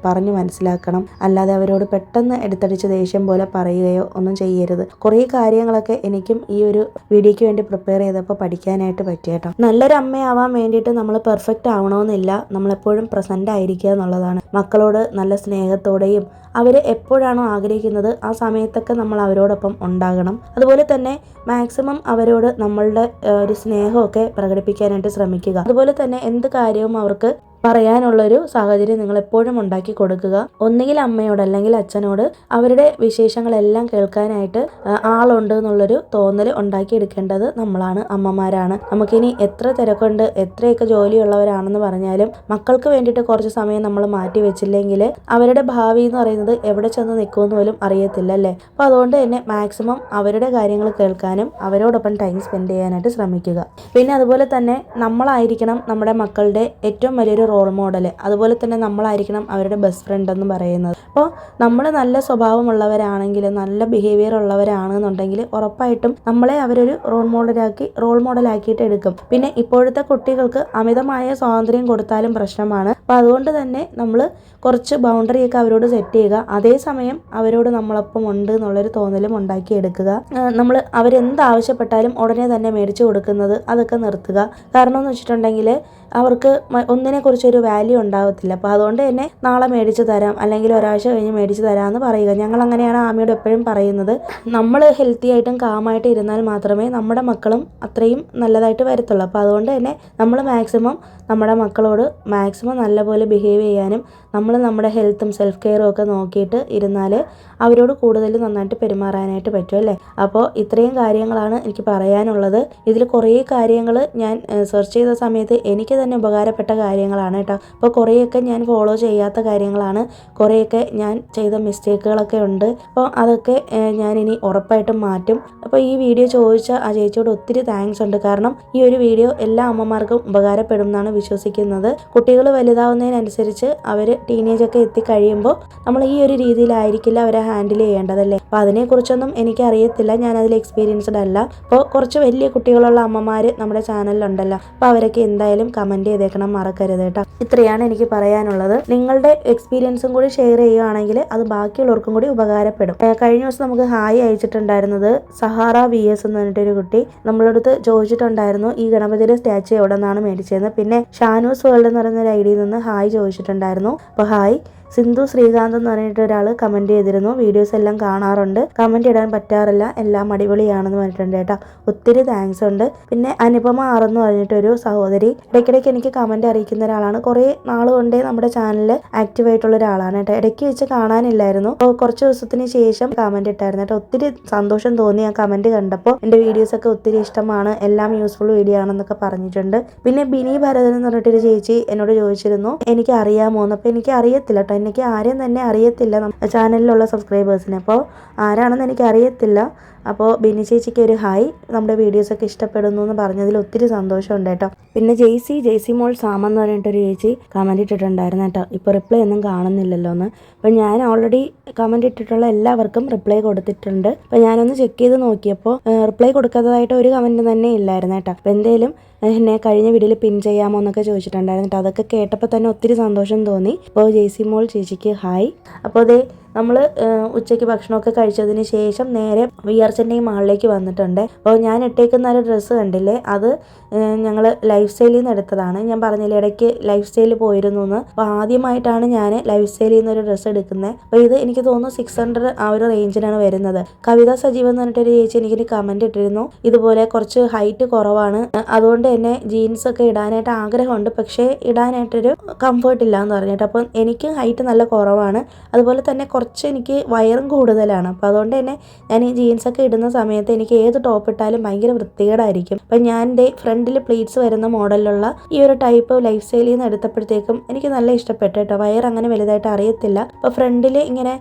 പറഞ്ഞു മനസ്സിലാക്കണം. അല്ലാതെ അവരോട് പെട്ടെന്ന് എടുത്തടിച്ച് ദേഷ്യം പോലെ പറയുകയോ ഒന്നും ചെയ്യരുത്. കുറേ കാര്യങ്ങളൊക്കെ എനിക്കും ഈ ഒരു വീഡിയോയ്ക്ക് വേണ്ടി പ്രിപ്പയർ ചെയ്തപ്പോൾ പഠിക്കാനായിട്ട് പറ്റിയേട്ടോ. നല്ലൊരു അമ്മയാവാൻ വേണ്ടിയിട്ട് നമ്മൾ പെർഫെക്റ്റ് ആവണമെന്നില്ല, നമ്മളെപ്പോഴും പ്രസൻ്റ് ആയിരിക്കുക എന്നുള്ളതാണ്. മക്കളോട് നല്ല സ്നേഹത്തോടെയും അവർ എപ്പോഴാണോ ആഗ്രഹിക്കുന്നത് ആ സമയത്തൊക്കെ നമ്മൾ അവരോടൊപ്പം ഉണ്ടാകണം. അതുപോലെ തന്നെ മാക്സിമം അവരോട് നമ്മളുടെ ഒരു സ്നേഹമൊക്കെ പ്രകടിപ്പിക്കാനായിട്ട് ശ്രമിക്കുക. അതുപോലെ തന്നെ എന്ത് കാര്യവും അവർക്ക് പറയാനുള്ളൊരു സാഹചര്യം നിങ്ങൾ എപ്പോഴും ഉണ്ടാക്കി കൊടുക്കുക. ഒന്നുകിൽ അമ്മയോട് അല്ലെങ്കിൽ അച്ഛനോട് അവരുടെ വിശേഷങ്ങളെല്ലാം കേൾക്കാനായിട്ട് ആളുണ്ട് എന്നുള്ളൊരു തോന്നൽ ഉണ്ടാക്കിയെടുക്കേണ്ടത് നമ്മളാണ്, അമ്മമാരാണ്. നമുക്കിനി എത്ര തിരക്കുണ്ട്, എത്രയൊക്കെ ജോലിയുള്ളവരാണെന്ന് പറഞ്ഞാലും മക്കൾക്ക് വേണ്ടിയിട്ട് കുറച്ച് സമയം നമ്മൾ മാറ്റി വെച്ചില്ലെങ്കിൽ അവരുടെ ഭാവി എന്ന് പറയുന്നത് എവിടെ ചെന്ന് നിൽക്കുമെന്ന് പോലും അറിയത്തില്ല അല്ലേ. അപ്പോൾ അതുകൊണ്ട് തന്നെ മാക്സിമം അവരുടെ കാര്യങ്ങൾ കേൾക്കാനും അവരോടൊപ്പം ടൈം സ്പെൻഡ് ചെയ്യാനായിട്ട് ശ്രമിക്കുക. പിന്നെ അതുപോലെ തന്നെ നമ്മളായിരിക്കണം നമ്മുടെ മക്കളുടെ ഏറ്റവും വലിയൊരു റോൾ മോഡൽ. അതുപോലെ തന്നെ നമ്മളായിരിക്കണം അവരുടെ ബെസ്റ്റ് ഫ്രണ്ട് എന്ന് പറയുന്നത്. അപ്പോൾ നമ്മൾ നല്ല സ്വഭാവമുള്ളവരാണെങ്കിൽ, നല്ല ബിഹേവിയർ ഉള്ളവരാണെന്നുണ്ടെങ്കിൽ ഉറപ്പായിട്ടും നമ്മളെ അവരൊരു റോൾ മോഡലാക്കിയിട്ട് എടുക്കും. പിന്നെ ഇപ്പോഴത്തെ കുട്ടികൾക്ക് അമിതമായ സ്വാതന്ത്ര്യം കൊടുത്താലും പ്രശ്നമാണ്. അപ്പോൾ അതുകൊണ്ട് തന്നെ നമ്മൾ കുറച്ച് ബൗണ്ടറിയൊക്കെ അവരോട് സെറ്റ് ചെയ്യുക. അതേസമയം അവരോട് നമ്മളൊപ്പം ഉണ്ട് എന്നുള്ളൊരു തോന്നലും ഉണ്ടാക്കിയെടുക്കുക. നമ്മൾ അവരെന്താവശ്യപ്പെട്ടാലും ഉടനെ തന്നെ മേടിച്ചു കൊടുക്കുന്നത് അതൊക്കെ നിർത്തുക. കാരണം എന്ന് വെച്ചിട്ടുണ്ടെങ്കിൽ അവർക്ക് ഒന്നിനെക്കുറിച്ചൊരു വാല്യൂ ഉണ്ടാകത്തില്ല. അപ്പോൾ അതുകൊണ്ട് തന്നെ നാളെ മേടിച്ച് തരാം അല്ലെങ്കിൽ ഒരാഴ്ച കഴിഞ്ഞ് മേടിച്ച് തരാമെന്ന് പറയുക. ഞങ്ങൾ അങ്ങനെയാണ് ആമിയോട് എപ്പോഴും പറയുന്നത്. നമ്മൾ ഹെൽത്തി ആയിട്ടും കാമായിട്ട് ഇരുന്നാൽ മാത്രമേ നമ്മുടെ മക്കളും അത്രയും നല്ലതായിട്ട് വരത്തുള്ളൂ. അപ്പോൾ അതുകൊണ്ട് തന്നെ നമ്മൾ മാക്സിമം നമ്മുടെ മക്കളോട് നല്ലപോലെ ബിഹേവ് ചെയ്യാനും നമ്മൾ നമ്മുടെ ഹെൽത്തും സെൽഫ് കെയറും ഒക്കെ നോക്കിയിട്ട് ഇരുന്നാൽ അവരോട് കൂടുതൽ നന്നായിട്ട് പെരുമാറാനായിട്ട് പറ്റും അല്ലേ. അപ്പോൾ ഇത്രയും കാര്യങ്ങളാണ് എനിക്ക് പറയാനുള്ളത്. ഇതിൽ കുറേ കാര്യങ്ങൾ ഞാൻ സെർച്ച് ചെയ്ത സമയത്ത് എനിക്ക് തന്നെ ഉപകാരപ്പെട്ട കാര്യങ്ങളാണ് കേട്ടോ. അപ്പോൾ കുറേയൊക്കെ ഞാൻ ഫോളോ ചെയ്യാത്ത കാര്യങ്ങളാണ്, കുറേയൊക്കെ ഞാൻ ചെയ്ത മിസ്റ്റേക്കുകളൊക്കെ ഉണ്ട്. അപ്പോൾ അതൊക്കെ ഞാനിനി ഉറപ്പായിട്ടും മാറ്റും. അപ്പോൾ ഈ വീഡിയോ ചോദിച്ച ആ ചേച്ചിയോട് ഒത്തിരി താങ്ക്സ് ഉണ്ട്. കാരണം ഈ ഒരു വീഡിയോ എല്ലാ അമ്മമാർക്കും ഉപകാരപ്പെടും എന്നാണ് വിശ്വസിക്കുന്നത്. കുട്ടികൾ വലുതാവുന്നതിനനുസരിച്ച് അവർ ടീനേജൊക്കെ എത്തിക്കഴിയുമ്പോൾ നമ്മൾ ഈ ഒരു രീതിയിലായിരിക്കില്ല അവരെ ഹാൻഡിൽ ചെയ്യേണ്ടതല്ലേ. അപ്പോൾ അതിനെക്കുറിച്ചൊന്നും എനിക്കറിയത്തില്ല, ഞാനതിൽ എക്സ്പീരിയൻസ്ഡ് അല്ല. അപ്പോൾ കുറച്ച് വലിയ കുട്ടികളുള്ള അമ്മമാർ നമ്മുടെ ചാനലിലുണ്ടല്ലോ, അപ്പോൾ അവരൊക്കെ എന്തായാലും കമൻറ്റ് ചെയ്തേക്കണം, മറക്കരുത് കേട്ടോ. ഇത്രയാണ് എനിക്ക് പറയാനുള്ളത്. നിങ്ങളുടെ എക്സ്പീരിയൻസും കൂടി ഷെയർ ചെയ്യുകയാണെങ്കിൽ അത് ബാക്കിയുള്ളവർക്കും കൂടി ഉപകാരപ്പെടും. കഴിഞ്ഞ ദിവസം നമുക്ക് ഹായ് അയച്ചിട്ടുണ്ടായിരുന്നത് സഹാറ VS എന്ന് പറഞ്ഞിട്ടൊരു കുട്ടി നമ്മളടുത്ത് ചോദിച്ചിട്ടുണ്ടായിരുന്നു ഈ ഗണപതിയുടെ സ്റ്റാച്ചു എവിടെ നിന്നാണ് മേടിച്ചതെന്ന്. പിന്നെ ഷാനൂസ് വേൾഡ് എന്ന് പറയുന്ന ഒരു ഐഡിയിൽ നിന്ന് ഹായ് ചോദിച്ചിട്ടുണ്ടായിരുന്നു. അപ്പോൾ ഹായ്. സിന്ധു ശ്രീകാന്ത് എന്ന് പറഞ്ഞിട്ട് ഒരാൾ കമൻറ്റ് ചെയ്തിരുന്നു, വീഡിയോസ് എല്ലാം കാണാറുണ്ട്, കമൻറ്റ് ഇടാൻ പറ്റാറില്ല, എല്ലാം അടിപൊളിയാണെന്ന് പറഞ്ഞിട്ടുണ്ട് കേട്ടോ. ഒത്തിരി താങ്ക്സ് ഉണ്ട്. പിന്നെ അനുപമ ആറെന്ന് പറഞ്ഞിട്ടൊരു സഹോദരി ഇടയ്ക്കിടയ്ക്ക് എനിക്ക് കമൻറ്റ് അറിയിക്കുന്ന ഒരാളാണ്. കുറേ നാൾ കൊണ്ടേ നമ്മുടെ ചാനലിൽ ആക്റ്റീവ് ആയിട്ടുള്ള ഒരാളാണ് കേട്ടോ. ഇടയ്ക്ക് വെച്ച് കാണാനില്ലായിരുന്നു, അപ്പോൾ കുറച്ച് ദിവസത്തിന് ശേഷം കമൻറ്റ് ഇട്ടായിരുന്നു കേട്ടോ. ഒത്തിരി സന്തോഷം തോന്നി ആ കമൻറ്റ് കണ്ടപ്പോൾ. എൻ്റെ വീഡിയോസൊക്കെ ഒത്തിരി ഇഷ്ടമാണ്, എല്ലാം യൂസ്ഫുൾ വീഡിയോ ആണെന്നൊക്കെ പറഞ്ഞിട്ടുണ്ട്. പിന്നെ ബിനി ഭരതൻ എന്ന് പറഞ്ഞിട്ടൊരു ചേച്ചി എന്നോട് ചോദിച്ചിരുന്നു എനിക്ക് അറിയാമോ എന്ന്. അപ്പോൾ എനിക്ക് അറിയത്തില്ല കേട്ടോ, എനിക്ക് ആരെയും തന്നെ അറിയത്തില്ല ചാനലിലുള്ള സബ്സ്ക്രൈബേഴ്സിനെ. അപ്പോൾ ആരാണെന്ന് എനിക്ക് അറിയത്തില്ല. അപ്പോൾ ബിന്നി ചേച്ചിക്ക് ഒരു ഹായ്. നമ്മുടെ വീഡിയോസൊക്കെ ഇഷ്ടപ്പെടുന്നു എന്ന് പറഞ്ഞതിൽ ഒത്തിരി സന്തോഷമുണ്ട് കേട്ടോ. പിന്നെ ജെയ്സി മോൾ സാമെന്ന് പറഞ്ഞിട്ടൊരു ചേച്ചി കമൻറ്റ് ഇട്ടിട്ടുണ്ടായിരുന്നു കേട്ടോ. ഇപ്പോൾ റിപ്ലൈ ഒന്നും കാണുന്നില്ലല്ലോ എന്ന്. അപ്പോൾ ഞാൻ ഓൾറെഡി കമൻറ്റ് ഇട്ടിട്ടുള്ള എല്ലാവർക്കും റിപ്ലൈ കൊടുത്തിട്ടുണ്ട്. അപ്പോൾ ഞാനൊന്ന് ചെക്ക് ചെയ്ത് നോക്കിയപ്പോൾ റിപ്ലൈ കൊടുക്കാത്തതായിട്ട് ഒരു കമൻറ്റ് തന്നെ ഇല്ലായിരുന്നു കേട്ടോ. അപ്പോൾ എന്തേലും എന്നെ കഴിഞ്ഞ വീഡിയോയിൽ പിൻ ചെയ്യാമോ എന്നൊക്കെ ചോദിച്ചിട്ടുണ്ടായിരുന്നു കേട്ടോ. അതൊക്കെ കേട്ടപ്പോൾ തന്നെ ഒത്തിരി സന്തോഷം തോന്നി. അപ്പോൾ ജെയ്സി മോൾ ചേച്ചിക്ക് ഹായ്. അപ്പോൾ അതേ നമ്മൾ ഉച്ചയ്ക്ക് ഭക്ഷണമൊക്കെ കഴിച്ചതിന് ശേഷം നേരെ VR ചെന്നൈ മാളിലേക്ക് വന്നിട്ടുണ്ട്. അപ്പോൾ ഞാൻ ഇട്ടേക്കുന്ന ഒരു ഡ്രസ്സ് കണ്ടില്ലേ, അത് ഞങ്ങൾ ലൈഫ് സ്റ്റൈലിൽ നിന്ന് എടുത്തതാണ്. ഞാൻ പറഞ്ഞില്ലേ ഇടയ്ക്ക് ലൈഫ് സ്റ്റൈലിൽ പോയിരുന്നു എന്ന്. അപ്പോൾ ആദ്യമായിട്ടാണ് ഞാൻ ലൈഫ് സ്റ്റൈലിൽ നിന്ന് ഒരു ഡ്രസ്സ് എടുക്കുന്നത്. അപ്പോൾ ഇത് എനിക്ക് തോന്നുന്നു 600 ആ ഒരു റേഞ്ചിലാണ് വരുന്നത്. കവിത സജീവ് എന്ന് പറഞ്ഞിട്ടൊരു ചേച്ചി എനിക്കൊരു കമൻറ്റ് ഇട്ടിരുന്നു, ഇതുപോലെ കുറച്ച് ഹൈറ്റ് കുറവാണ്, അതുകൊണ്ട് തന്നെ ജീൻസ് ഒക്കെ ഇടാനായിട്ട് ആഗ്രഹമുണ്ട്, പക്ഷേ ഇടാനായിട്ടൊരു കംഫർട്ട് ഇല്ല എന്ന് പറഞ്ഞിട്ട്. അപ്പം എനിക്ക് ഹൈറ്റ് നല്ല കുറവാണ്, അതുപോലെ തന്നെ കുറച്ച് എനിക്ക് വയറും കൂടുതലാണ്. അപ്പോൾ അതുകൊണ്ട് തന്നെ ഞാൻ ഈ ജീൻസൊക്കെ ഇടുന്ന സമയത്ത് എനിക്ക് ഏത് ടോപ്പ് ഇട്ടാലും ഭയങ്കര വൃത്തികേടായിരിക്കും. അപ്പം ഞാൻ എൻ്റെ ഫ്രണ്ടിൽ പ്ലീറ്റ്സ് വരുന്ന മോഡലിലുള്ള ഈ ഒരു ടൈപ്പ് ലൈഫ് സ്റ്റൈലിൽ നിന്ന് എടുത്തപ്പോഴത്തേക്കും എനിക്ക് നല്ല ഇഷ്ടപ്പെട്ടു കേട്ടോ. വയർ അങ്ങനെ വലുതായിട്ട് അറിയത്തില്ല. അപ്പോൾ ഫ്രണ്ടിൽ ഇങ്ങനെ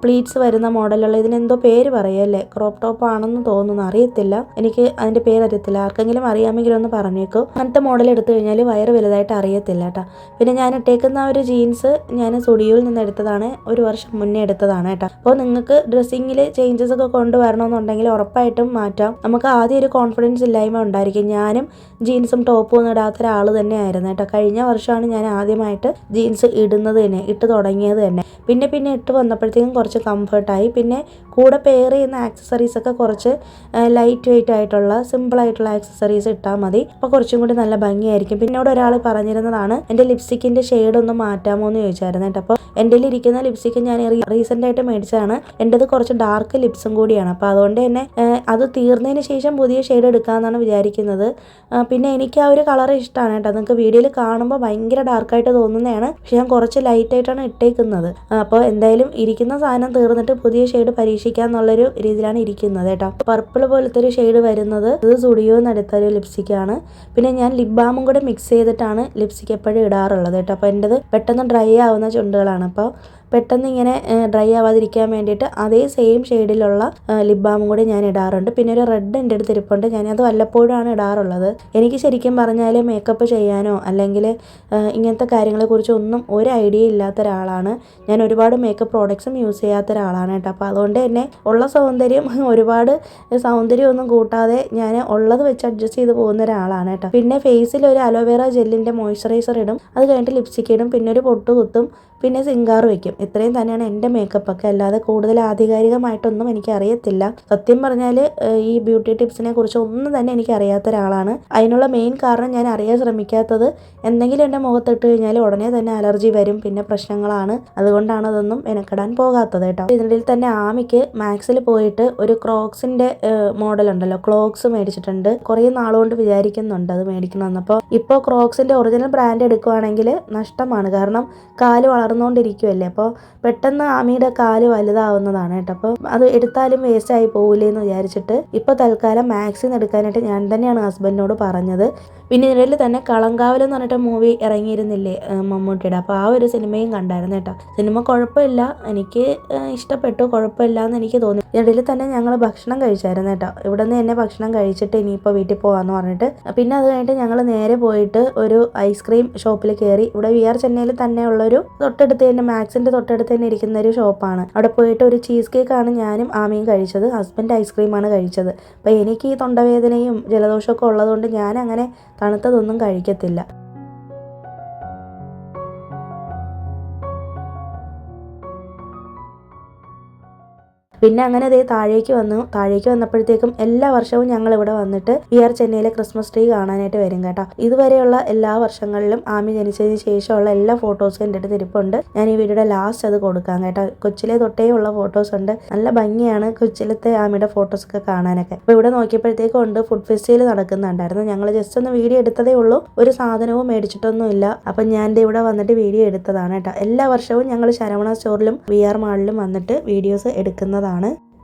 പ്ലീറ്റ്സ് വരുന്ന മോഡലുള്ള ഇതിനെന്തോ പേര് പറയുമല്ലേ, ക്രോപ്പ് ടോപ്പ് ആണെന്ന് തോന്നുന്നു, അറിയത്തില്ല, എനിക്ക് അതിൻ്റെ പേര് അറിയത്തില്ല. ആർക്കെങ്കിലും അറിയാമെങ്കിലും ഒന്ന് പറഞ്ഞേക്കോ. അങ്ങനത്തെ മോഡൽ എടുത്തു കഴിഞ്ഞാൽ വയറ് വലുതായിട്ട് അറിയത്തില്ല കേട്ടോ. പിന്നെ ഞാൻ ഇട്ടേക്കുന്ന ഒരു ജീൻസ് ഞാൻ സ്റ്റുഡിയോയിൽ നിന്ന് എടുത്തതാണ്, ഒരു വർഷം മുന്നേ എടുത്തതാണ് കേട്ടോ. അപ്പോൾ നിങ്ങൾക്ക് ഡ്രസ്സിങ്ങിൽ ചേഞ്ചസ് ഒക്കെ കൊണ്ടുവരണമെന്നുണ്ടെങ്കിൽ ഉറപ്പായിട്ടും മാറ്റാം. നമുക്ക് ആദ്യം ഒരു കോൺഫിഡൻസ് ഇല്ലായ്മ ഉണ്ടായിരിക്കും. ഞാനും ജീൻസും ടോപ്പും ഒന്നും ഇടാത്ത ഒരാൾ തന്നെ ആയിരുന്നു കേട്ടോ. കഴിഞ്ഞ വർഷമാണ് ഞാൻ ആദ്യമായിട്ട് ജീൻസ് ഇടുന്നത് തന്നെ, ഇട്ട് തുടങ്ങിയത് തന്നെ. പിന്നെ ഇട്ട് വന്നപ്പോഴത്തേക്കും കുറച്ച് കംഫർട്ടായി. പിന്നെ കൂടെ പെയർ ചെയ്യുന്ന ആക്സസറീസ് ഒക്കെ കുറച്ച് ലൈറ്റ് വെയിറ്റ് ആയിട്ടുള്ള സിമ്പിളായിട്ടുള്ള ആക്സസറീസ് ഇട്ടാൽ മതി. അപ്പോൾ കുറച്ചും കൂടി നല്ല ഭംഗിയായിരിക്കും. പിന്നോട് ഒരാൾ പറഞ്ഞിരുന്നതാണ് എൻ്റെ ലിപ്സ്റ്റിക്കിൻ്റെ ഷെയ്ഡ് ഒന്ന് മാറ്റാമോ എന്ന് ചോദിച്ചായിരുന്നു കേട്ടോ. അപ്പോൾ എൻ്റെ ഇരിക്കുന്ന ലിപ്സ്റ്റിക്ക് ഞാൻ റീസെൻ്റ് ആയിട്ട് മേടിച്ചതാണ്. എൻ്റെത് കുറച്ച് ഡാർക്ക് ലിപ്സും കൂടിയാണ്. അപ്പോൾ അതുകൊണ്ട് തന്നെ അത് തീർന്നതിന് ശേഷം പുതിയ ഷെയ്ഡ് എടുക്കാമെന്നാണ് വിചാരിക്കുന്നത്. പിന്നെ എനിക്ക് ആ ഒരു കളർ ഇഷ്ടമാണ് കേട്ടോ. നിങ്ങൾക്ക് വീഡിയോയിൽ കാണുമ്പോൾ ഭയങ്കര ഡാർക്കായിട്ട് തോന്നുന്നതാണ്, പക്ഷെ ഞാൻ കുറച്ച് ലൈറ്റായിട്ടാണ് ഇട്ടേക്കുന്നത്. അപ്പോൾ എന്തായാലും ഇരിക്കുന്ന സാധനം തീർന്നിട്ട് പുതിയ ഷെയ്ഡ് പരീക്ഷിക്കാമെന്നുള്ളൊരു രീതിയിലാണ് ഇരിക്കുന്നത് കേട്ടോ. പർപ്പിൾ പോലത്തെ ഒരു ഷെയ്ഡ് വരുന്നത് ഇത് സ്റ്റുഡിയോയിൽ നിന്ന് എടുത്ത ഒരു ലിപ്സ്റ്റിക്കാണ്. പിന്നെ ഞാൻ ലിപ് ബാമും കൂടെ മിക്സ് ചെയ്തിട്ടാണ് ലിപ്സ്റ്റിക്ക് എപ്പോഴും ഇടാറുള്ളത് കേട്ടോ. അപ്പോൾ എൻ്റെത് പെട്ടെന്ന് ഡ്രൈ ആവുന്ന ചുണ്ടുകളാണ്. അപ്പോൾ പെട്ടെന്ന് ഇങ്ങനെ ഡ്രൈ ആവാതിരിക്കാൻ വേണ്ടിയിട്ട് അതേ സെയിം ഷെയ്ഡിലുള്ള ലിപ് ബാമും കൂടി ഞാൻ ഇടാറുണ്ട്. പിന്നെ ഒരു റെഡ് എൻ്റെ അടുത്ത് ഇരിപ്പുണ്ട്, ഞാനത് വല്ലപ്പോഴാണ് ഇടാറുള്ളത്. എനിക്ക് ശരിക്കും പറഞ്ഞാൽ മേക്കപ്പ് ചെയ്യാനോ അല്ലെങ്കിൽ ഇങ്ങനത്തെ കാര്യങ്ങളെക്കുറിച്ച് ഒന്നും ഒരു ഐഡിയ ഇല്ലാത്ത ഒരാളാണ് ഞാൻ. ഒരുപാട് മേക്കപ്പ് പ്രോഡക്ട്സും യൂസ് ചെയ്യാത്ത ഒരാളാണ് കേട്ടോ. അപ്പോൾ അതുകൊണ്ട് തന്നെ ഉള്ള ഒരുപാട് സൗന്ദര്യമൊന്നും കൂട്ടാതെ ഞാൻ ഉള്ളത് വെച്ച് അഡ്ജസ്റ്റ് ചെയ്ത് പോകുന്ന ഒരാളാണ് കേട്ടോ. പിന്നെ ഫേസിൽ ഒരു അലോവേറ ജെല്ലിൻ്റെ മോയ്സ്ചറൈസർ ഇടും, അത് കഴിഞ്ഞിട്ട് ലിപ്സ്റ്റിക്ക് ഇടും, പിന്നെ ഒരു പൊട്ട് കുത്തും, പിന്നെ സിംഗാറ് വയ്ക്കും. ഇത്രയും തന്നെയാണ് എൻ്റെ മേക്കപ്പൊക്കെ. അല്ലാതെ കൂടുതൽ ആധികാരികമായിട്ടൊന്നും എനിക്ക് അറിയത്തില്ല. സത്യം പറഞ്ഞാൽ ഈ ബ്യൂട്ടി ടിപ്സിനെ കുറിച്ച് ഒന്നും തന്നെ എനിക്ക് അറിയാത്ത ഒരാളാണ്. അതിനുള്ള മെയിൻ കാരണം ഞാൻ അറിയാൻ ശ്രമിക്കാത്തത്, എന്തെങ്കിലും എൻ്റെ മുഖത്തിട്ട് കഴിഞ്ഞാൽ ഉടനെ തന്നെ അലർജി വരും, പിന്നെ പ്രശ്നങ്ങളാണ്. അതുകൊണ്ടാണ് അതൊന്നും മെനക്കെടാൻ പോകാത്തത് കേട്ടോ. ഇതിനിടയിൽ തന്നെ ആമിക്ക് മാക്സിൽ പോയിട്ട് ഒരു ക്രോക്സിൻ്റെ മോഡലുണ്ടല്ലോ, ക്ലോക്സ് മേടിച്ചിട്ടുണ്ട്. കുറേ നാളുകൊണ്ട് വിചാരിക്കുന്നുണ്ട് അത് മേടിക്കണമെന്ന്. അപ്പോൾ ഇപ്പോൾ ക്രോക്സിൻ്റെ ഒറിജിനൽ ബ്രാൻഡ് എടുക്കുവാണെങ്കിൽ നഷ്ടമാണ്, കാരണം കാല് വളർന്നുകൊണ്ടിരിക്കുമല്ലേ. അപ്പോൾ പെട്ടെന്ന് ആമിയുടെ കാല് വലുതാവുന്നതാണ് കേട്ടോ. അപ്പോൾ അത് എടുത്താലും വേസ്റ്റ് ആയി പോകില്ലേ എന്ന് വിചാരിച്ചിട്ട് ഇപ്പോൾ തൽക്കാലം മാക്സിന്ന് എടുക്കാനായിട്ട് ഞാൻ തന്നെയാണ് ഹസ്ബൻഡിനോട് പറഞ്ഞത്. പിന്നെ ഇതിൽ തന്നെ കളങ്കാവൽ എന്ന് പറഞ്ഞിട്ട് മൂവി ഇറങ്ങിയിരുന്നില്ലേ മമ്മൂട്ടിയുടെ, അപ്പോൾ ആ ഒരു സിനിമയും കണ്ടായിരുന്നു കേട്ടോ. സിനിമ കുഴപ്പമില്ല, എനിക്ക് ഇഷ്ടപ്പെട്ടു, കുഴപ്പമില്ല എന്ന് എനിക്ക് തോന്നി. ഇതിൽ തന്നെ ഞങ്ങൾ ഭക്ഷണം കഴിച്ചായിരുന്നു കേട്ടോ. ഇവിടെ നിന്ന് തന്നെ ഭക്ഷണം കഴിച്ചിട്ട് ഇനിയിപ്പോൾ വീട്ടിൽ പോകാമെന്ന് പറഞ്ഞിട്ട് പിന്നെ അത് കഴിഞ്ഞിട്ട് ഞങ്ങൾ നേരെ പോയിട്ട് ഒരു ഐസ്ക്രീം ഷോപ്പിൽ കയറി. ഇവിടെ VR ചെന്നൈയിൽ തന്നെ ഉള്ളൊരു തൊട്ടടുത്ത് തന്നെ മാക്സിൻ്റെ തൊട്ടടുത്ത് തന്നെ ഇരിക്കുന്ന ഒരു ഷോപ്പാണ്. അവിടെ പോയിട്ട് ഒരു ചീസ് കേക്കാണ് ഞാനും ആമയും കഴിച്ചത്, ഹസ്ബൻഡ് ഐസ്ക്രീമാണ് കഴിച്ചത്. അപ്പോൾ എനിക്ക് ഈ തൊണ്ടവേദനയും ജലദോഷമൊക്കെ ഉള്ളതുകൊണ്ട് ഞാൻ അങ്ങനെ തണുത്തതൊന്നും കഴിക്കത്തില്ല. പിന്നെ അങ്ങനെ ദേ താഴേക്ക് വന്നപ്പോഴത്തേക്കും എല്ലാ വർഷവും ഞങ്ങൾ ഇവിടെ വന്നിട്ട് VR ചെന്നൈയിലെ ക്രിസ്മസ് ട്രീ കാണാനായിട്ട് വരും കേട്ടോ. ഇതുവരെയുള്ള എല്ലാ വർഷങ്ങളിലും ആമി ജനിച്ചതിന് ശേഷമുള്ള എല്ലാ ഫോട്ടോസും എൻ്റെ അടുത്ത് ഇരിപ്പുണ്ട്. ഞാൻ ഈ വീഡിയോയുടെ ലാസ്റ്റ് അത് കൊടുക്കാം കേട്ടോ. കൊച്ചിലെ തൊട്ടേ ഉള്ള ഫോട്ടോസ് ഉണ്ട്, നല്ല ഭംഗിയാണ് കൊച്ചിലത്തെ ആമിയുടെ ഫോട്ടോസൊക്കെ കാണാനൊക്കെ. അപ്പോൾ ഇവിടെ നോക്കിയപ്പോഴത്തേക്കും ഉണ്ട് ഫുഡ് ഫെസ്റ്റിവൽ നടക്കുന്നുണ്ടായിരുന്നു. ഞങ്ങൾ ജസ്റ്റ് ഒന്ന് വീഡിയോ എടുത്തതേ ഉള്ളൂ, ഒരു സാധനവും മേടിച്ചിട്ടൊന്നുമില്ല. അപ്പം ഞാൻ ഇവിടെ വന്നിട്ട് വീഡിയോ എടുത്തതാണ് കേട്ടോ. എല്ലാ വർഷവും ഞങ്ങൾ ശരവണ സ്റ്റോറിലും VR മാളിലും വന്നിട്ട് വീഡിയോസ് എടുക്കുന്നതാണ്.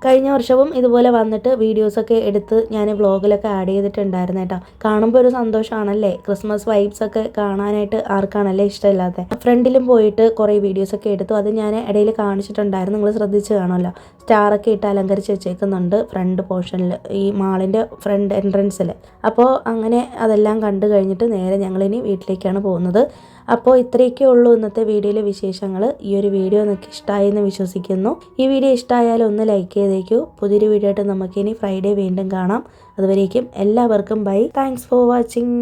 കഴിഞ്ഞ വർഷവും ഇതുപോലെ വന്നിട്ട് വീഡിയോസൊക്കെ എടുത്ത് ഞാൻ വ്ളോഗിലൊക്കെ ആഡ് ചെയ്തിട്ടുണ്ടായിരുന്നു കേട്ടോ. കാണുമ്പോൾ ഒരു സന്തോഷമാണല്ലേ, ക്രിസ്മസ് വൈബ്സ് ഒക്കെ കാണാനായിട്ട് ആർക്കാണല്ലേ ഇഷ്ടമില്ലാത്ത. ഫ്രണ്ടിലും പോയിട്ട് കുറേ വീഡിയോസൊക്കെ എടുത്തു, അത് ഞാൻ ഇടയിൽ കാണിച്ചിട്ടുണ്ടായിരുന്നു, നിങ്ങൾ ശ്രദ്ധിച്ച് കാണുമല്ലോ. സ്റ്റാറൊക്കെ ഇട്ട് അലങ്കരിച്ച് വെച്ചേക്കുന്നുണ്ട് ഫ്രണ്ട് പോർഷനിൽ, ഈ മാളിൻ്റെ ഫ്രണ്ട് എൻട്രൻസിൽ. അപ്പോൾ അങ്ങനെ അതെല്ലാം കണ്ടു കഴിഞ്ഞിട്ട് നേരെ ഞങ്ങളിനി വീട്ടിലേക്കാണ് പോകുന്നത്. അപ്പോൾ ഇത്രയൊക്കെ ഉള്ളൂ ഇന്നത്തെ വീഡിയോയിലെ വിശേഷങ്ങൾ. ഈ ഒരു വീഡിയോ നിങ്ങൾക്ക് ഇഷ്ടമായി എന്ന് വിശ്വസിക്കുന്നു. ഈ വീഡിയോ ഇഷ്ടമായാലും ഒന്ന് ലൈക്ക് ചെയ്തേക്കൂ. പുതിയൊരു വീഡിയോ ആയിട്ട് നമുക്കിനി ഫ്രൈഡേ വീണ്ടും കാണാം. അതുവരേക്കും എല്ലാവർക്കും ബൈ. Thanks for watching.